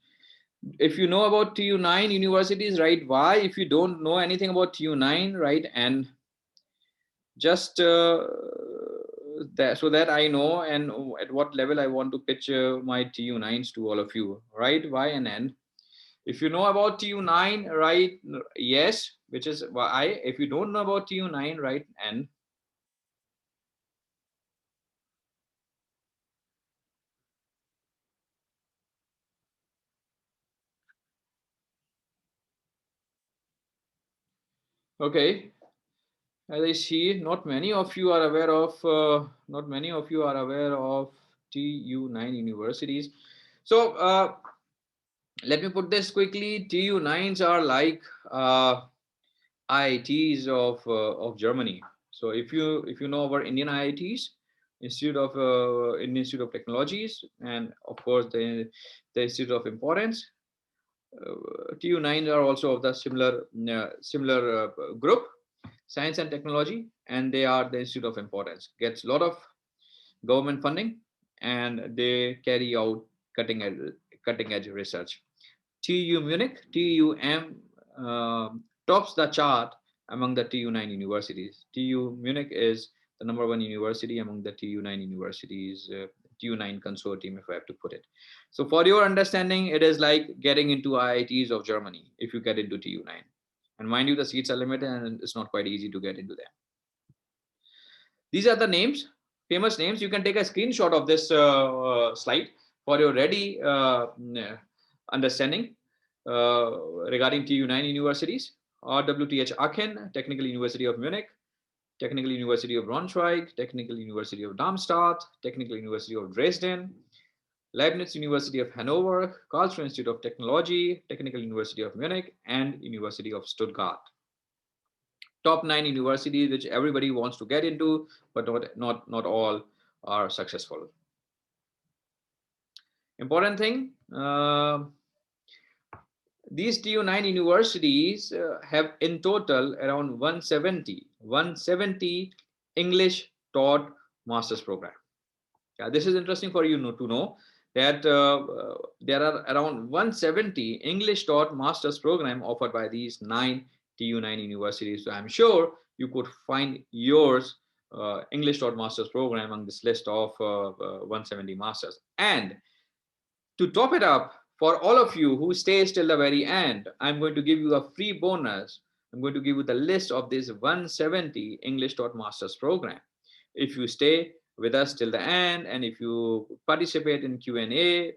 If you know about TU9 universities, write Y. If you don't know anything about TU9, write N. Just that, so that I know and at what level I want to pitch my TU9s to all of you. Write Y and N. If you know about TU9, write yes, which is Y. If you don't know about TU9, write N. Okay. As I see, not many of you are aware of TU9 universities. So let me put this quickly. TU9s are like IITs of Germany. So if you know our Indian IITs, Indian Institute of Technologies, and of course the Institute of Importance, TU9s are also of the similar group, science and technology, and they are the Institute of Importance. Gets a lot of government funding, and they carry out cutting edge cutting edge research. TU Munich, TUM tops the chart among the TU9 universities. TU Munich is the number one university among the TU9 universities, TU9 consortium, if I have to put it. So, for your understanding, it is like getting into IITs of Germany if you get into TU9. And mind you, the seats are limited and it's not quite easy to get into them. These are the names, famous names. You can take a screenshot of this slide for your ready understanding regarding TU9 universities. RWTH Aachen, Technical University of Munich, Technical University of Braunschweig, Technical University of Darmstadt, Technical University of Dresden, Leibniz University of Hanover, Karlsruhe Institute of Technology, Technical University of Munich, and University of Stuttgart. Top 9 universities which everybody wants to get into, but not all are successful. Important thing, these TU9 universities have in total around 170 English taught master's program. Yeah, this is interesting for you to know that there are around 170 English taught master's program offered by these 9 TU9 universities. So I'm sure you could find yours English taught master's program among this list of 170 masters. And to top it up, for all of you who stays till the very end, I'm going to give you a free bonus. I'm going to give you the list of this 170 English taught masters program. If you stay with us till the end and if you participate in Q&A,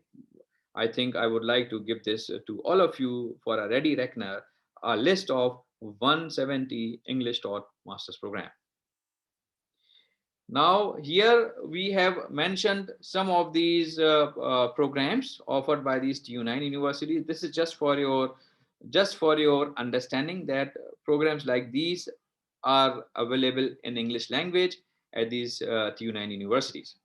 I think I would like to give this to all of you for a ready reckoner, a list of 170 English taught masters program. Now, here we have mentioned some of these programs offered by these TU9 universities. This is just for your understanding that programs like these are available in English language at these TU9 universities.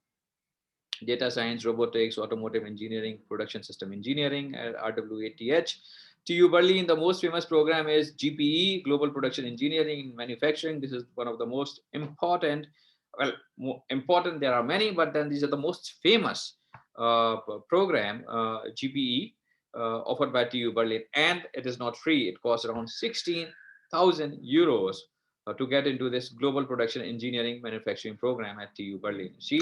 Data science, robotics, automotive engineering, production system engineering at RWATH. TU Berlin, the most famous program is GPE, Global Production Engineering in Manufacturing. This is one of the most important. Well, important, there are many, but then these are the most famous program, GPE, offered by TU Berlin. And it is not free. It costs around 16,000 euros to get into this Global Production Engineering Manufacturing program at TU Berlin. See,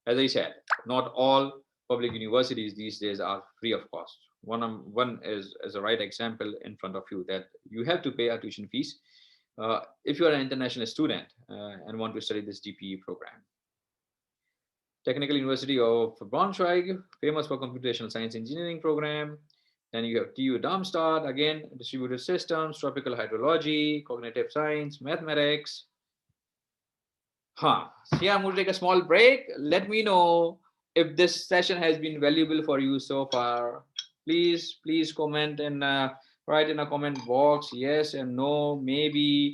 as I said, not all public universities these days are free of cost. One is as a right example in front of you that you have to pay a tuition fees if you are an international student and want to study this GPE program. Technical University of Braunschweig, famous for computational science engineering program. Then you have TU Darmstadt, again, distributed systems, tropical hydrology, cognitive science, mathematics. So yeah, I'm going to take a small break. Let me know if this session has been valuable for you so far. Please comment and write in a comment box yes and no, maybe.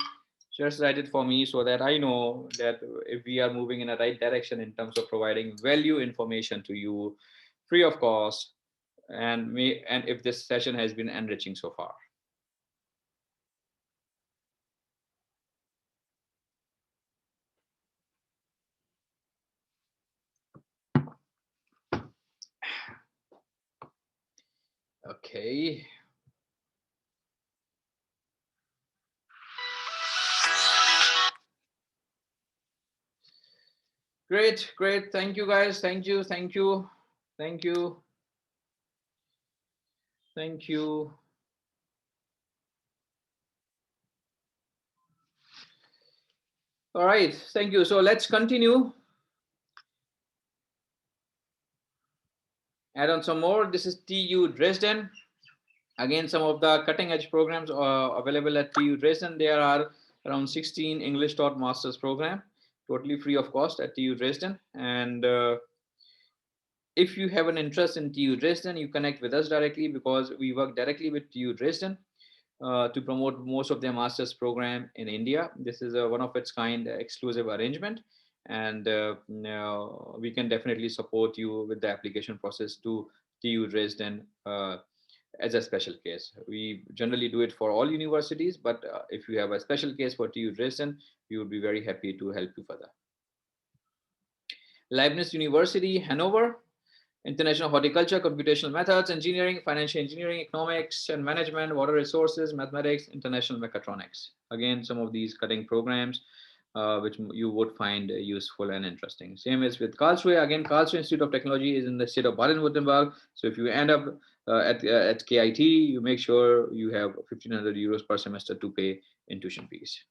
Just write it for me so that I know that if we are moving in the right direction in terms of providing value information to you free of cost, and if this session has been enriching so far. Okay. Great, great. Thank you, guys. Thank you, thank you, thank you, thank you. All right, thank you. So let's continue. Add on some more. This is TU Dresden. Again, some of the cutting edge programs are available at TU Dresden. There are around 16 English taught master's program, totally free of cost at TU Dresden. And if you have an interest in TU Dresden, you connect with us directly because we work directly with TU Dresden to promote most of their master's program in India. This is a one of its kind exclusive arrangement, and we can definitely support you with the application process to TU Dresden as a special case. We generally do it for all universities, but if you have a special case for TU Dresden, we would be very happy to help you further. Leibniz University, Hanover, International Horticulture, Computational Methods, Engineering, Financial Engineering, Economics and Management, Water Resources, Mathematics, International Mechatronics. Again, some of these cutting programs which you would find useful and interesting. Same as with Karlsruhe. Again, Karlsruhe Institute of Technology is in the state of Baden-Württemberg. So if you end up at KIT, you make sure you have 1,500 euros per semester to pay in tuition fees.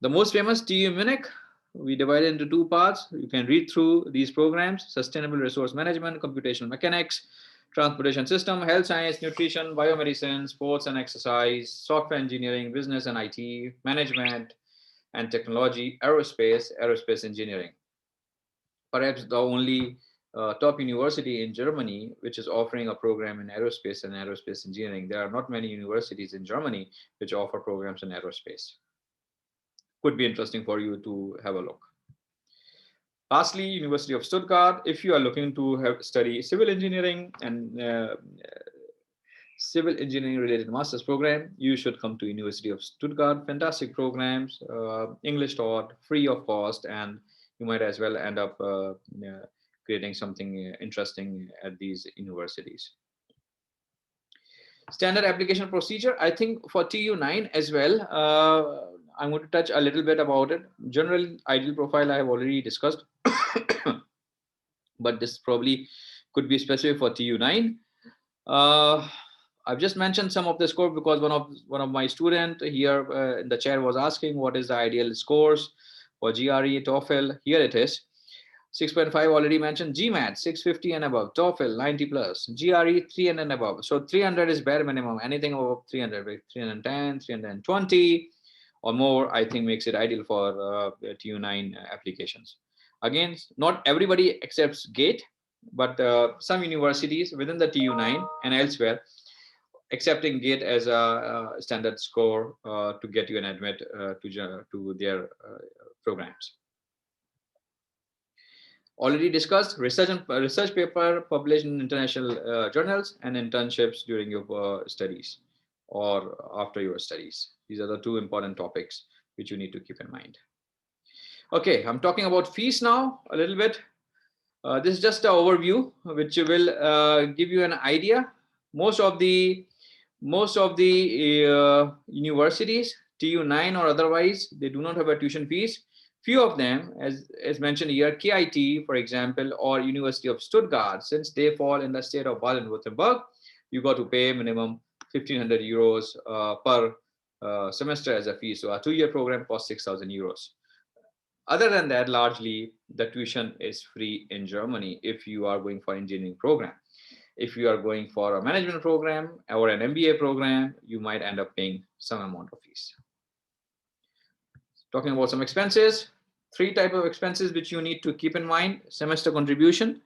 The most famous TU Munich, we divide it into two parts. You can read through these programs: sustainable resource management, computational mechanics, transportation system, health science, nutrition, biomedicine, sports and exercise, software engineering, business and IT, management and technology, aerospace engineering. Perhaps the only top university in Germany which is offering a program in aerospace and aerospace engineering. There are not many universities in Germany which offer programs in aerospace. Could be interesting for you to have a look. Lastly, University of Stuttgart. If you are looking to study civil engineering and civil engineering related master's program, you should come to University of Stuttgart. Fantastic programs, English taught, free of cost, and you might as well end up creating something interesting at these universities. Standard application procedure, I think for TU9 as well. I'm going to touch a little bit about it. General ideal profile I have already discussed, but this probably could be specific for TU9. I've just mentioned some of the score because one of my student here in the chair was asking what is the ideal scores for GRE, TOEFL. Here it is. 6.5 already mentioned. GMAT 650 and above. TOEFL 90 plus. GRE 300 and above. So 300 is bare minimum. Anything above 300, 310, 320 or more, I think makes it ideal for TU9 applications. Again, not everybody accepts GATE, but some universities within the TU9 and elsewhere accepting GATE as a standard score to get you an admit to their programs. Already discussed research paper published in international journals and internships during your studies or after your studies. These are the two important topics which you need to keep in mind. Okay, I'm talking about fees now a little bit. This is just an overview which will give you an idea. Most of the universities, TU9 or otherwise, they do not have a tuition fees. Few of them, as mentioned here, KIT, for example, or University of Stuttgart, since they fall in the state of Baden-Württemberg, you got to pay minimum 1,500 euros per semester as a fee. So a 2-year program costs 6,000 euros. Other than that, largely the tuition is free in Germany if you are going for engineering program. If you are going for a management program or an MBA program, you might end up paying some amount of fees. Talking about some expenses, 3 types of expenses which you need to keep in mind. Semester contribution,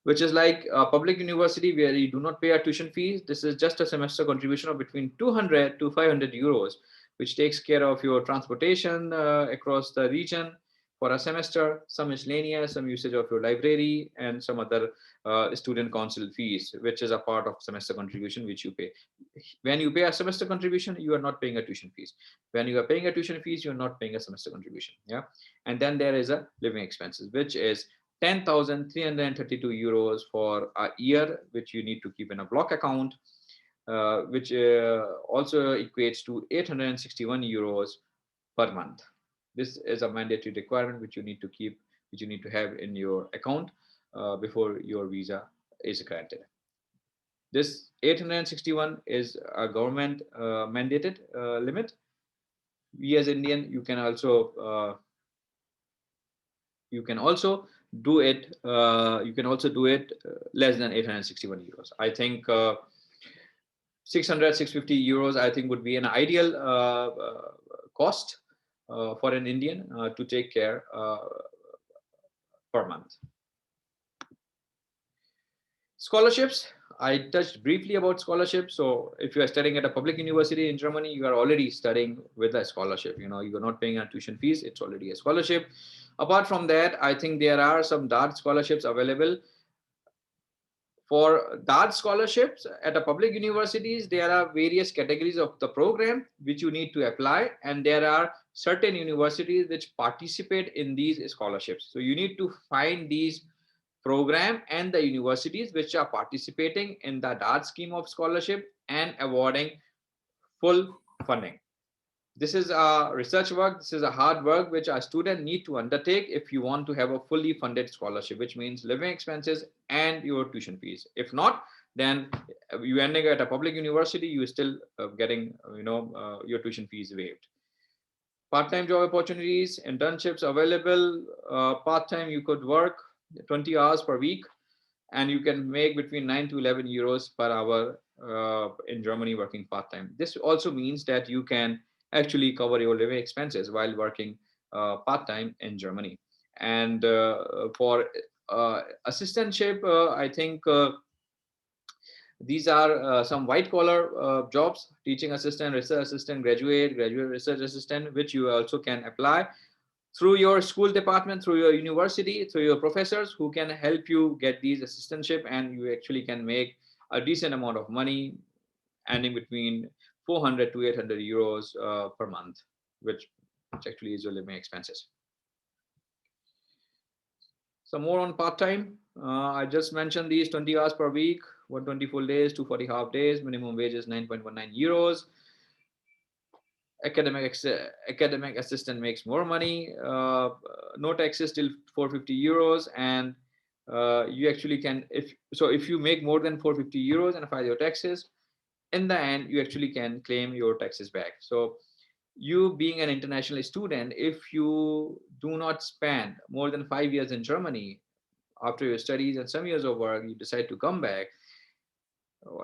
which is like a public university where you do not pay a tuition fees. This is just a semester contribution of between 200 to 500 euros, which takes care of your transportation across the region for a semester, some miscellaneous, some usage of your library, and some other student council fees, which is a part of semester contribution which you pay. When you pay a semester contribution, you are not paying a tuition fees. When you are paying a tuition fees, you are not paying a semester contribution. Yeah, and then there is a living expenses, which is 10,332 euros for a year, which you need to keep in a block account, which also equates to 861 euros per month. This is a mandatory requirement which you need to keep, which you need to have in your account before your visa is granted. This 861 is a government mandated limit. We as Indian, you can also do it. You can also do it less than 861 euros. I think 600, 650 euros, I think would be an ideal cost for an Indian to take care per month. Scholarships. I touched briefly about scholarships. So if you are studying at a public university in Germany, you are already studying with a scholarship. You know, you're not paying a tuition fees. It's already a scholarship. Apart from that, I think there are some DART scholarships available. For DART scholarships at a public universities, there are various categories of the program which you need to apply, and there are certain universities which participate in these scholarships. So you need to find these program and the universities which are participating in the DART scheme of scholarship and awarding full funding. This is a research work. This is a hard work which a student need to undertake if you want to have a fully funded scholarship, which means living expenses and your tuition fees. If not, then you ending at a public university, you still getting your tuition fees waived. Part-time job opportunities, internships available. Part-time, you could work 20 hours per week, and you can make between 9 to 11 euros per hour in Germany working part-time. This also means that you can actually cover your living expenses while working part-time in Germany. And for assistantship, I think these are some white collar jobs: teaching assistant, research assistant, graduate research assistant, which you also can apply through your school department, through your university, through your professors who can help you get these assistantship, and you actually can make a decent amount of money, ending between 400 to 800 euros per month, which actually is your living expenses. Some more on part-time. I just mentioned these: 20 hours per week, 120 full days, 240 half days, minimum wage is 9.19 euros. Academic assistant makes more money, no taxes till 450 euros, and you actually can, if you make more than 450 euros and file your taxes, in the end you actually can claim your taxes back. So you being an international student, if you do not spend more than 5 years in Germany after your studies and some years of work, you decide to come back,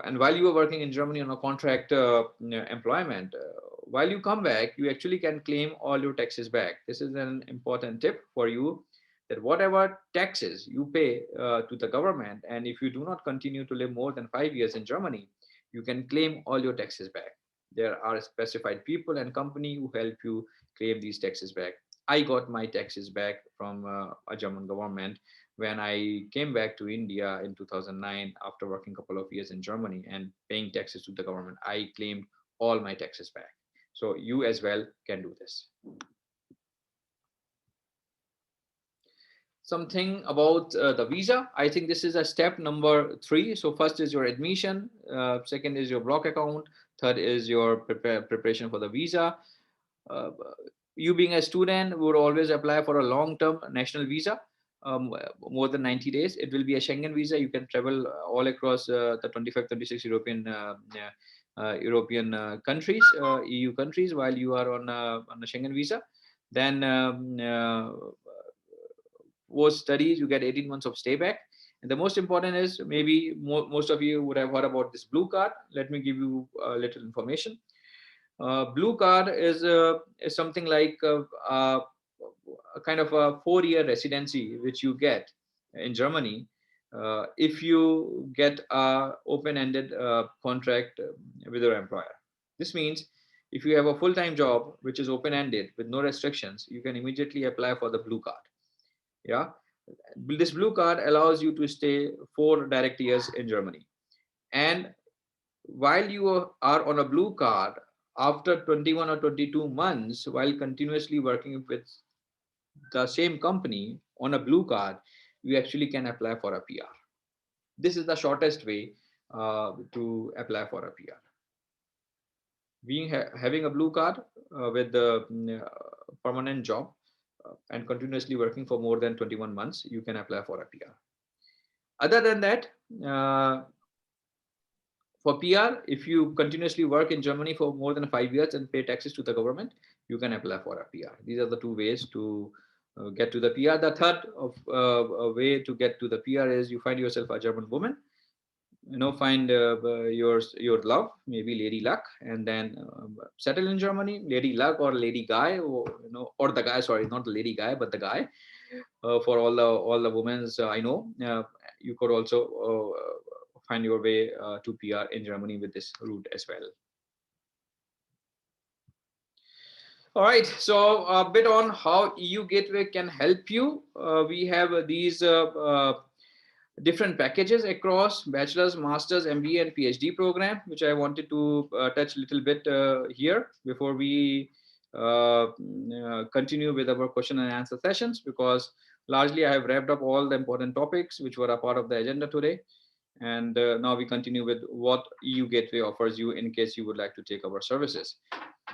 and while you are working in Germany on a contract employment, while you come back, you actually can claim all your taxes back. This is an important tip for you, that whatever taxes you pay to the government, and if you do not continue to live more than 5 years in Germany, you can claim all your taxes back. There are specified people and company who help you claim these taxes back. I got my taxes back from a German government when I came back to India in 2009 after working a couple of years in Germany and paying taxes to the government. I claimed all my taxes back. So you as well can do this. Something about the visa. I think this is a step number 3. So first is your admission, second is your block account, third is your preparation for the visa. Uh, you being a student would always apply for a long-term national visa, more than 90 days. It will be a Schengen visa. You can travel all across the 25, 26 European countries, EU countries, while you are on a Schengen visa. Then post studies, you get 18 months of stay back. And the most important is, maybe most of you would have heard about this blue card. Let me give you a little information. Blue card is something like a kind of a 4-year residency which you get in Germany if you get a open-ended contract with your employer. This means if you have a full-time job which is open-ended with no restrictions, you can immediately apply for the blue card. Yeah, this blue card allows you to stay 4 direct years in Germany, and while you are on a blue card, after 21 or 22 months, while continuously working with the same company on a blue card, you actually can apply for a PR. This is the shortest way to apply for a PR. Having a blue card with the permanent job and continuously working for more than 21 months, you can apply for a PR. Other than that, uh, for PR, if you continuously work in Germany for more than 5 years and pay taxes to the government, you can apply for a PR. These are the two ways to get to the PR. The third way to get to the PR is you find yourself a German woman, find your love, maybe lady luck, and then settle in Germany, lady luck or lady guy, or or the guy, sorry, not the lady guy but the guy. For all the women I know, you could also find your way to PR in Germany with this route as well. All right, so a bit on how EU Gateway can help you. We have these different packages across bachelor's, master's, MBA, and PhD program, which I wanted to touch a little bit here before we continue with our question and answer sessions, because largely I have wrapped up all the important topics which were a part of the agenda today. And now we continue with what EU Gateway offers you in case you would like to take our services.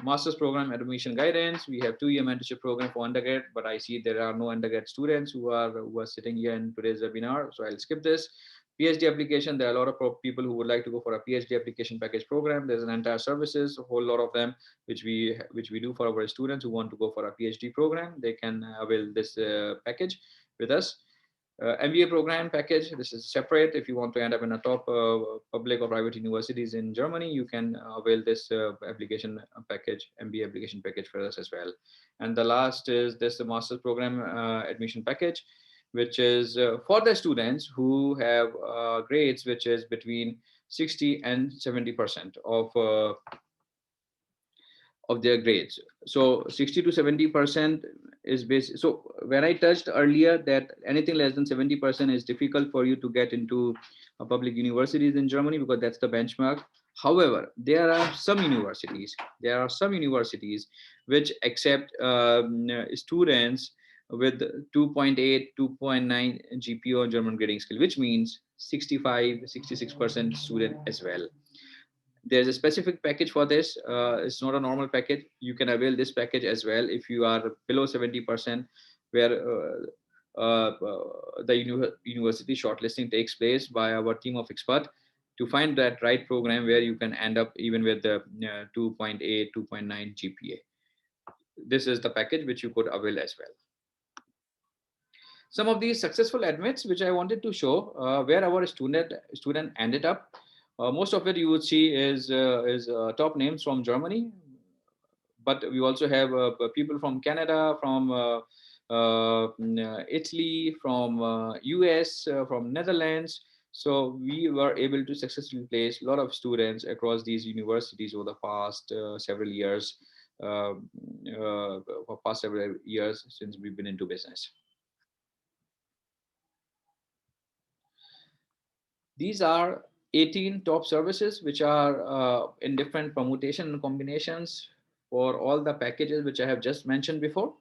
Master's program admission guidance. We have 2-year mentorship program for undergrad, but I see there are no undergrad students who are sitting here in today's webinar, so I'll skip this. PhD application. There are a lot of people who would like to go for a PhD application package program. There's an entire services, a whole lot of them, which we do for our students who want to go for a PhD program. They can avail this package with us. MBA program package. This is separate. If you want to end up in a top public or private universities in Germany, you can avail this application package, MBA application package for us as well. And the last is this master's program admission package, which is for the students who have grades which is between 60 and 70% of their grades. So 60 to 70% is basic. So when I touched earlier that anything less than 70% is difficult for you to get into a public universities in Germany, because that's the benchmark. However, there are some universities which accept students with 2.8, 2.9 GPA on German grading scale, which means 65, 66% student as well. There's a specific package for this. It's not a normal package. You can avail this package as well if you are below 70%, where the university shortlisting takes place by our team of experts to find that right program where you can end up even with the 2.8, 2.9 GPA. This is the package which you could avail as well. Some of these successful admits which I wanted to show where our student ended up. Most of it you would see is top names from Germany, but we also have people from Canada, from Italy, from US, from Netherlands. So we were able to successfully place a lot of students across these universities over the past several years, for past several years since we've been into business. These are 18 top services which are in different permutation and combinations for all the packages which I have just mentioned before.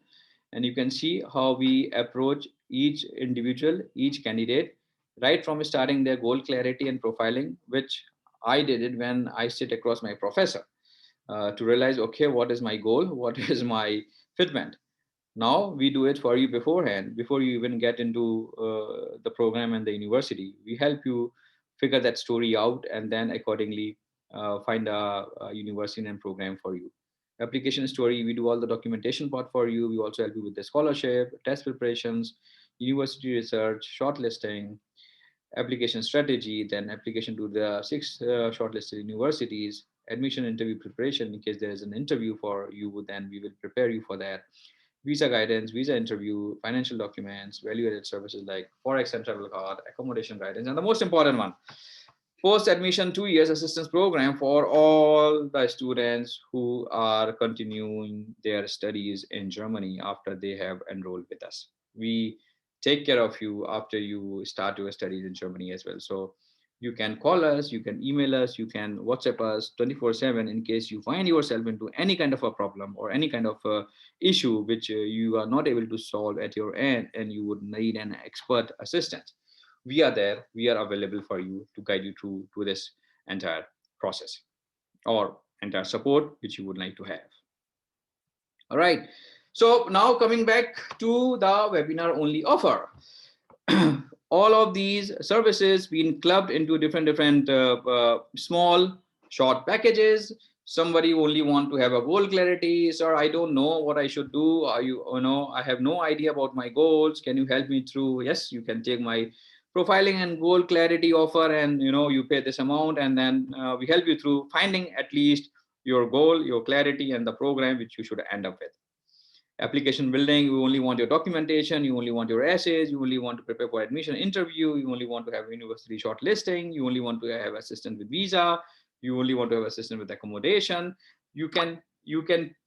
And you can see how we approach each individual, each candidate, right from starting their goal clarity and profiling, which I did it when I sit across my professor to realize, okay, what is my goal? What is my fitment? Now we do it for you beforehand, before you even get into the program and the university. We help you figure that story out and then accordingly find a university and program for you. Application story, we do all the documentation part for you. We also help you with the scholarship, test preparations, university research, shortlisting, application strategy, then application to the 6 shortlisted universities, admission interview preparation. In case there is an interview for you, then we will prepare you for that. Visa guidance, visa interview, financial documents, value-added services like forex and travel card, accommodation guidance, and the most important one, post-admission 2 years assistance program for all the students who are continuing their studies in Germany after they have enrolled with us. We take care of you after you start your studies in Germany as well. So You can call us, you can email us, you can WhatsApp us 24/7 in case you find yourself into any kind of a problem or any kind of issue which you are not able to solve at your end and you would need an expert assistance. We are there, we are available for you to guide you through to this entire process or entire support which you would like to have. All right. So now coming back to the webinar only offer. All of these services being clubbed into different small short packages. Somebody only want to have a goal clarity. Sir, I don't know what I should do. Are you know, I have no idea about my goals. Can you help me through? Yes, you can take my profiling and goal clarity offer, and you pay this amount, and then we help you through finding at least your goal, your clarity, and the program which you should end up with. Application building, you only want your documentation, you only want your essays, you only want to prepare for admission interview, you only want to have university shortlisting, you only want to have assistant with visa, you only want to have assistant with accommodation. You can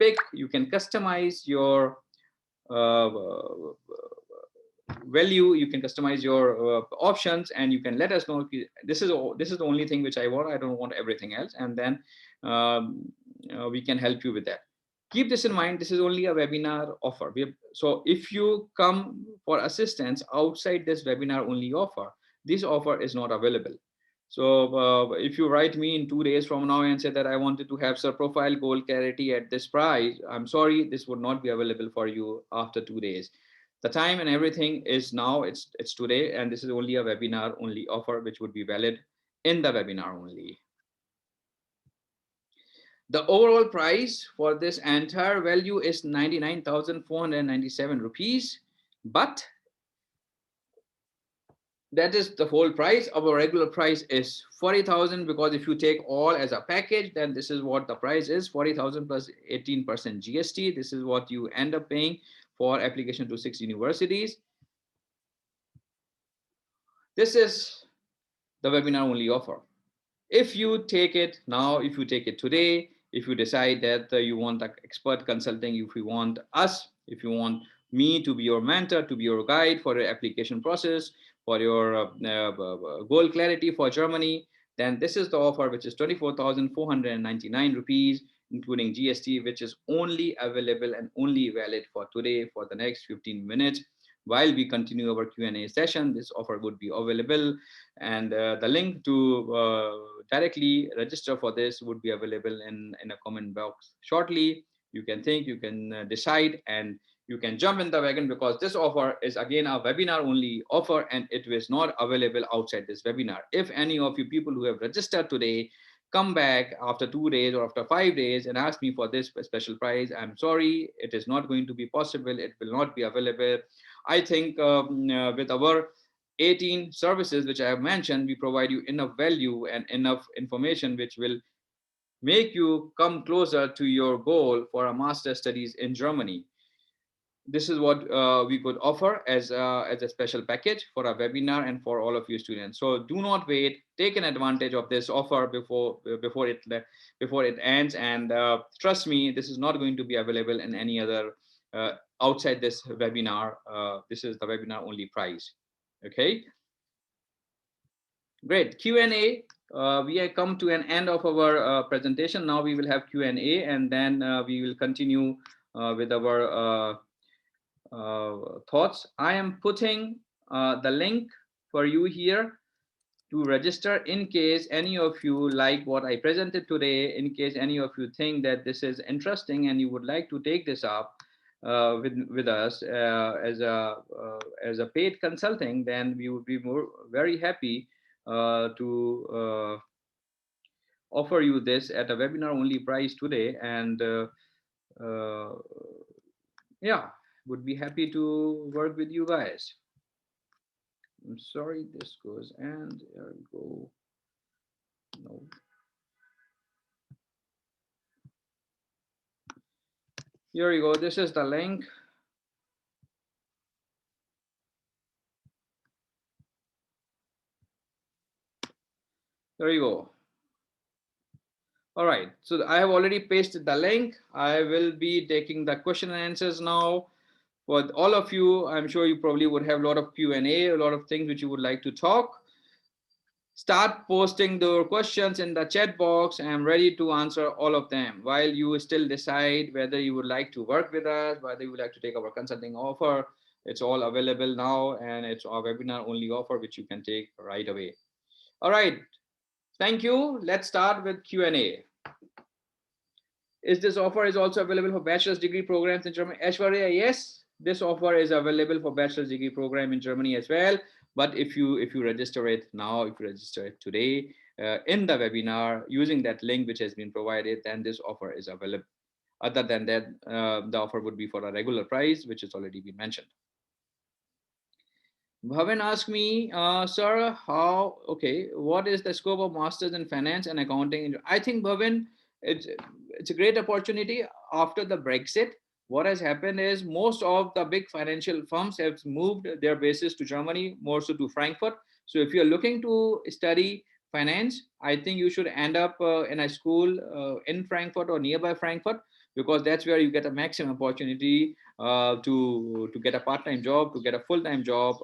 pick, you can customize your uh, value, you can customize your options, and you can let us know this is the only thing which I want, I don't want everything else, and then we can help you with that. Keep this in mind, this is only a webinar offer. So if you come for assistance outside this webinar only offer, this offer is not available. So if you write me in 2 days from now and say that I wanted to have sir profile goal clarity at this price, I'm sorry, this would not be available for you after 2 days. The time and everything is now, it's today, and this is only a webinar only offer which would be valid in the webinar only. The overall price for this entire value is 99,497 rupees, but that is the whole price. Our regular price is 40,000, because if you take all as a package, then this is what the price is: 40,000 plus 18% GST. This is what you end up paying for application to 6 universities. This is the webinar only offer. If you take it now, if you take it today, if you decide that you want expert consulting, if you want us, if you want me to be your mentor, to be your guide for your application process, for your goal clarity for Germany, then this is the offer, which is 24,499 rupees, including GST, which is only available and only valid for today, for the next 15 minutes. While we continue our Q&A session, this offer would be available, and the link to directly register for this would be available in a comment box shortly. You can think, you can decide, and you can jump in the wagon, because this offer is again a webinar only offer, and it is not available outside this webinar. If any of you people who have registered today come back after 2 days or after 5 days and ask me for this special price, I'm sorry, it is not going to be possible. It will not be available. I think with our 18 services which I have mentioned, we provide you enough value and enough information which will make you come closer to your goal for a master's studies in Germany. This is what we could offer as a special package for a webinar and for all of you students. So do not wait, take an advantage of this offer before it ends, and trust me, this is not going to be available in any other outside this webinar. This is the webinar only price. Okay, great. Q&A. We have come to an end of our presentation. Now we will have Q&A, and then we will continue with our thoughts. I am putting the link for you here to register in case any of you like what I presented today, in case any of you think that this is interesting and you would like to take this up with us as a paid consulting, then we would be very happy to offer you this at a webinar only price today, and uh, yeah, would be happy to work with you guys. I'm sorry, this goes, and there we go. No. Here you go. This is the link. There you go. All right. So I have already pasted the link. I will be taking the question and answers now. For all of you, I'm sure you probably would have a lot of Q&A, a lot of things which you would like to talk. Start posting the questions in the chat box. I'm ready to answer all of them while you still decide whether you would like to work with us, whether you would like to take our consulting offer. It's all available now, and it's our webinar only offer, which you can take right away. All right. Thank you. Let's start with Q&A. Is this offer is also available for bachelor's degree programs in Germany? Ashwarya, yes, this offer is available for bachelor's degree program in Germany as well. But if you register it now, if you register it today in the webinar using that link which has been provided, then this offer is available. Other than that, the offer would be for a regular price, which has already been mentioned. Bhavan asked me, sir, what is the scope of masters in finance and accounting? I think, Bhavan, it's, it's a great opportunity after the Brexit. What has happened is most of the big financial firms have moved their bases to Germany, more so to Frankfurt. So if you're looking to study finance, I think you should end up in a school in Frankfurt or nearby Frankfurt, because that's where you get a maximum opportunity to get a part-time job, to get a full-time job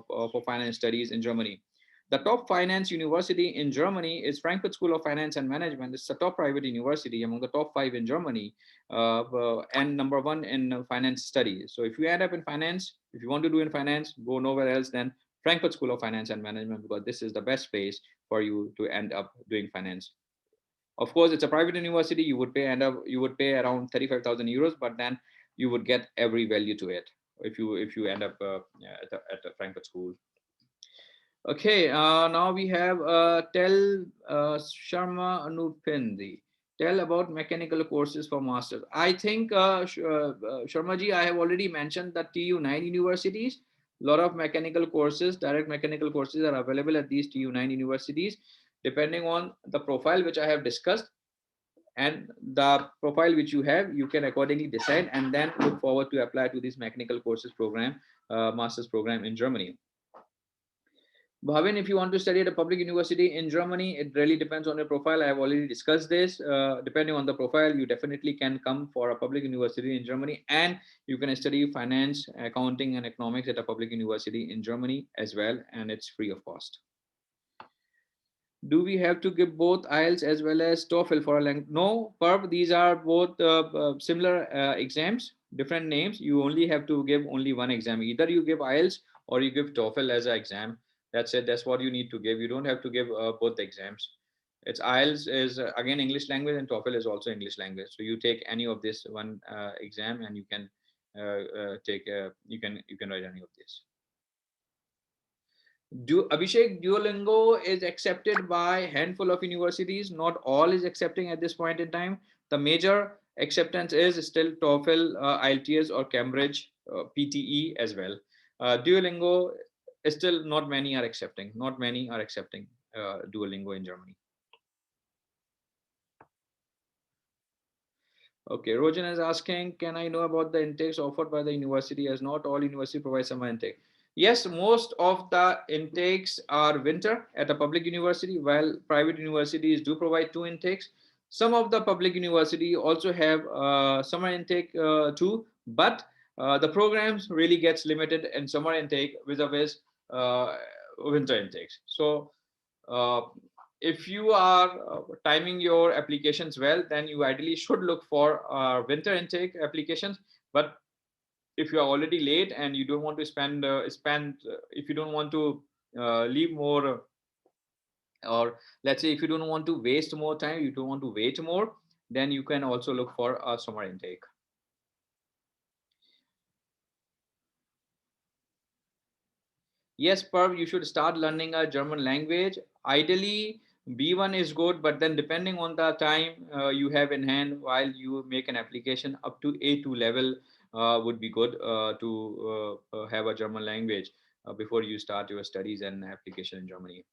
for finance studies in Germany. The top finance university in Germany is Frankfurt School of Finance and Management. It's the top private university among the top 5 in Germany, and number 1 in finance studies. So if you end up in finance, if you want to do in finance, go nowhere else than Frankfurt School of Finance and Management, because this is the best place for you to end up doing finance. Of course, it's a private university. You would pay around 35,000 euros, but then you would get every value to it if you end up at the Frankfurt School. Okay, now we have tell Sharma Anupindi. Tell about mechanical courses for masters. I think Sharma ji, I have already mentioned that TU9 universities. A lot of mechanical courses, direct mechanical courses are available at these TU9 universities, depending on the profile which I have discussed and the profile which you have. You can accordingly decide and then look forward to apply to this mechanical courses program, master's program in Germany. Bhavin, if you want to study at a public university in Germany, it really depends on your profile. I have already discussed this. Depending on the profile, you definitely can come for a public university in Germany, and you can study finance, accounting, and economics at a public university in Germany as well, and it's free of cost. Do we have to give both IELTS as well as TOEFL for a length? No, Perv, these are both similar exams, different names. You only have to give only one exam. Either you give IELTS or you give TOEFL as an exam. That's it. That's what you need to give. You don't have to give both the exams. It's IELTS is again English language, and TOEFL is also English language. So you take any of this one exam, and you can you can write any of this. Abhishek, Duolingo is accepted by a handful of universities. Not all is accepting at this point in time. The major acceptance is still TOEFL, IELTS, or Cambridge PTE as well. Duolingo is still not many are accepting. Not many are accepting Duolingo in Germany. Okay, Rojan is asking, can I know about the intakes offered by the university, as not all university provides summer intake? Yes, most of the intakes are winter at a public university, while private universities do provide 2 intakes. Some of the public university also have summer intake too, but the programs really gets limited in summer intake vis-a-vis winter intakes. So uh, if you are timing your applications well, then you ideally should look for winter intake applications. But if you are already late and you don't want to spend if you don't want to leave more, or let's say if you don't want to waste more time, you don't want to wait more, then you can also look for a summer intake. Yes, Perv, you should start learning a German language. Ideally, B1 is good, but then depending on the time you have in hand while you make an application, up to A2 level would be good to have a German language before you start your studies and application in Germany.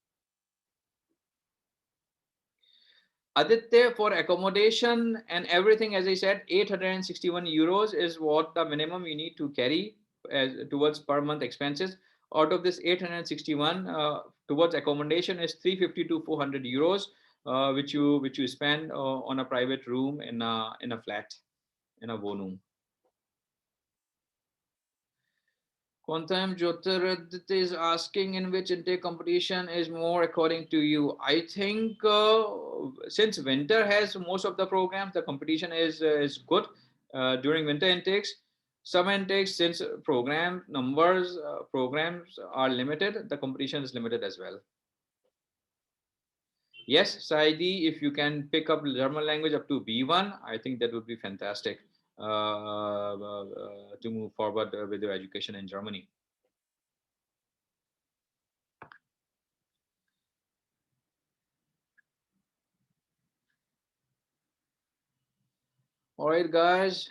Aditya, for accommodation and everything, as I said, 861 euros is what the minimum you need to carry as towards per month expenses. Out of this 861, towards accommodation is 350 to 400 euros, which you spend on a private room in a flat, in a Wohnung. Quantum Jyotiradit is asking in which intake competition is more according to you. I think since winter has most of the programs, the competition is good during winter intakes. Some intakes, since program numbers programs are limited, the competition is limited as well. Yes, Saidi, if you can pick up German language up to B1, I think that would be fantastic to move forward with your education in Germany. All right, guys,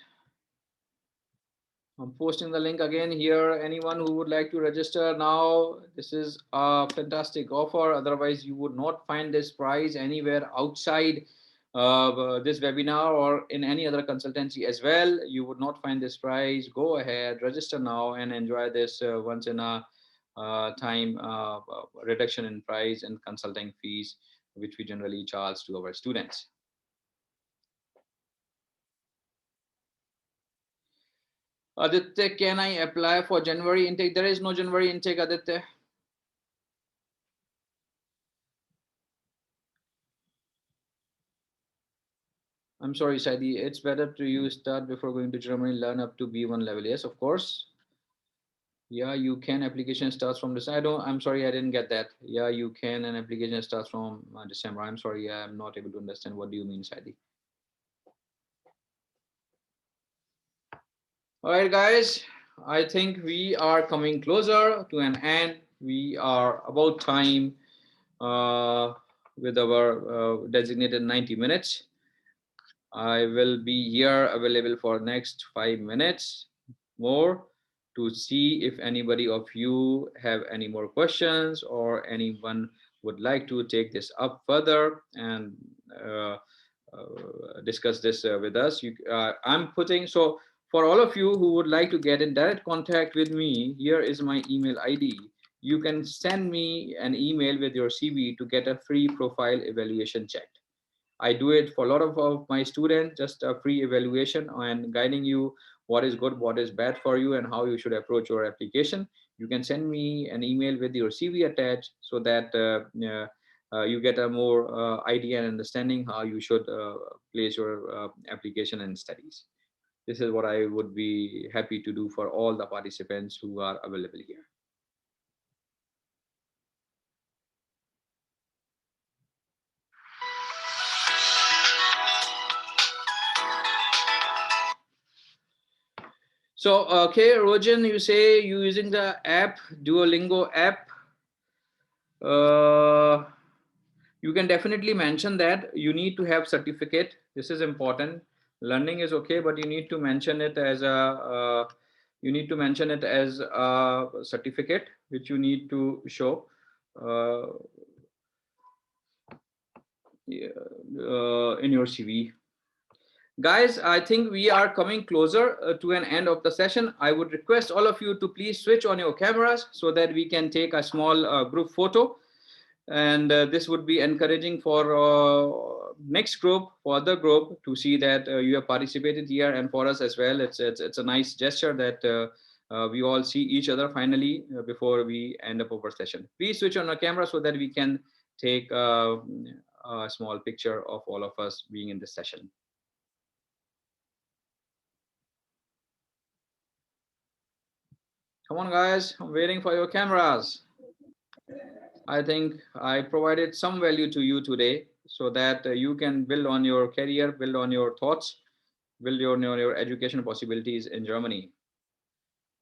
I'm posting the link again here. Anyone who would like to register now, this is a fantastic offer. Otherwise, you would not find this prize anywhere outside this webinar or in any other consultancy as well. You would not find this prize. Go ahead, register now and enjoy this once in a time reduction in price and consulting fees, which we generally charge to our students. Aditya, can I apply for January intake? There is no January intake, Aditya. I'm sorry, Saidi. It's better to you start before going to Germany, learn up to B1 level. Yes, of course. Yeah, you can. Application starts from this. I'm sorry, I didn't get that. Yeah, you can. An application starts from December. I'm sorry, I'm not able to understand. What do you mean, Saidi? All right, guys. I think we are coming closer to an end. We are about time with our designated 90 minutes. I will be here available for next 5 minutes more to see if anybody of you have any more questions or anyone would like to take this up further and discuss this with us. I'm putting, so for all of you who would like to get in direct contact with me, here is my email ID. You can send me an email with your CV to get a free profile evaluation check. I do it for a lot of my students, just a free evaluation and guiding you what is good, what is bad for you, and how you should approach your application. You can send me an email with your CV attached so that you get a more idea and understanding how you should place your application and studies. This is what I would be happy to do for all the participants who are available here. So, okay, Rojan, you say you using the app, Duolingo app. Uh, you can definitely mention that you need to have certificate. This is important. Learning is okay, but you need to mention it as a certificate which you need to show uh, in your CV. Guys, I think we are coming closer to an end of the session. I would request all of you to please switch on your cameras so that we can take a small group photo. And this would be encouraging for next group, for other group, to see that you have participated here, and for us as well. It's a nice gesture that we all see each other finally before we end up our session. Please switch on our camera so that we can take a small picture of all of us being in this session. Come on, guys, I'm waiting for your cameras. I think I provided some value to you today so that you can build on your career, build on your thoughts, build your education possibilities in Germany.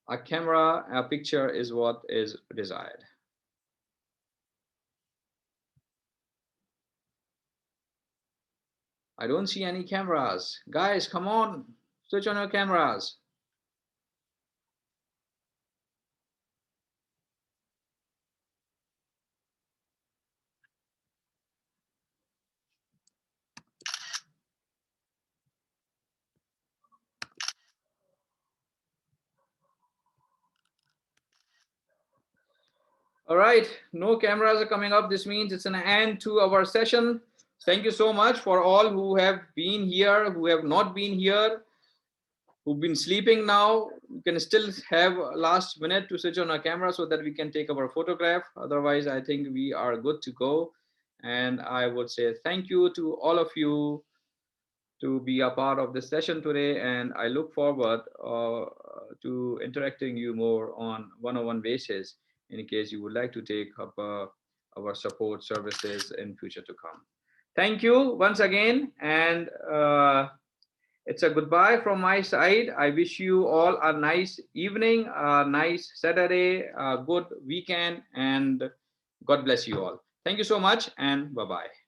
A camera, a picture is what is desired. I don't see any cameras. Guys, come on, switch on your cameras. All right, no cameras are coming up. This means it's an end to our session. Thank you so much for all who have been here, who have not been here, who've been sleeping now. you can still have last minute to switch on our camera so that we can take our photograph. Otherwise, I think we are good to go. And I would say thank you to all of you to be a part of this session today. And I look forward to interacting you more on one-on-one basis in case you would like to take up our support services in future to come. Thank you once again. And it's a goodbye from my side. I wish you all a nice evening, a nice Saturday, a good weekend, and God bless you all. Thank you so much, and bye bye.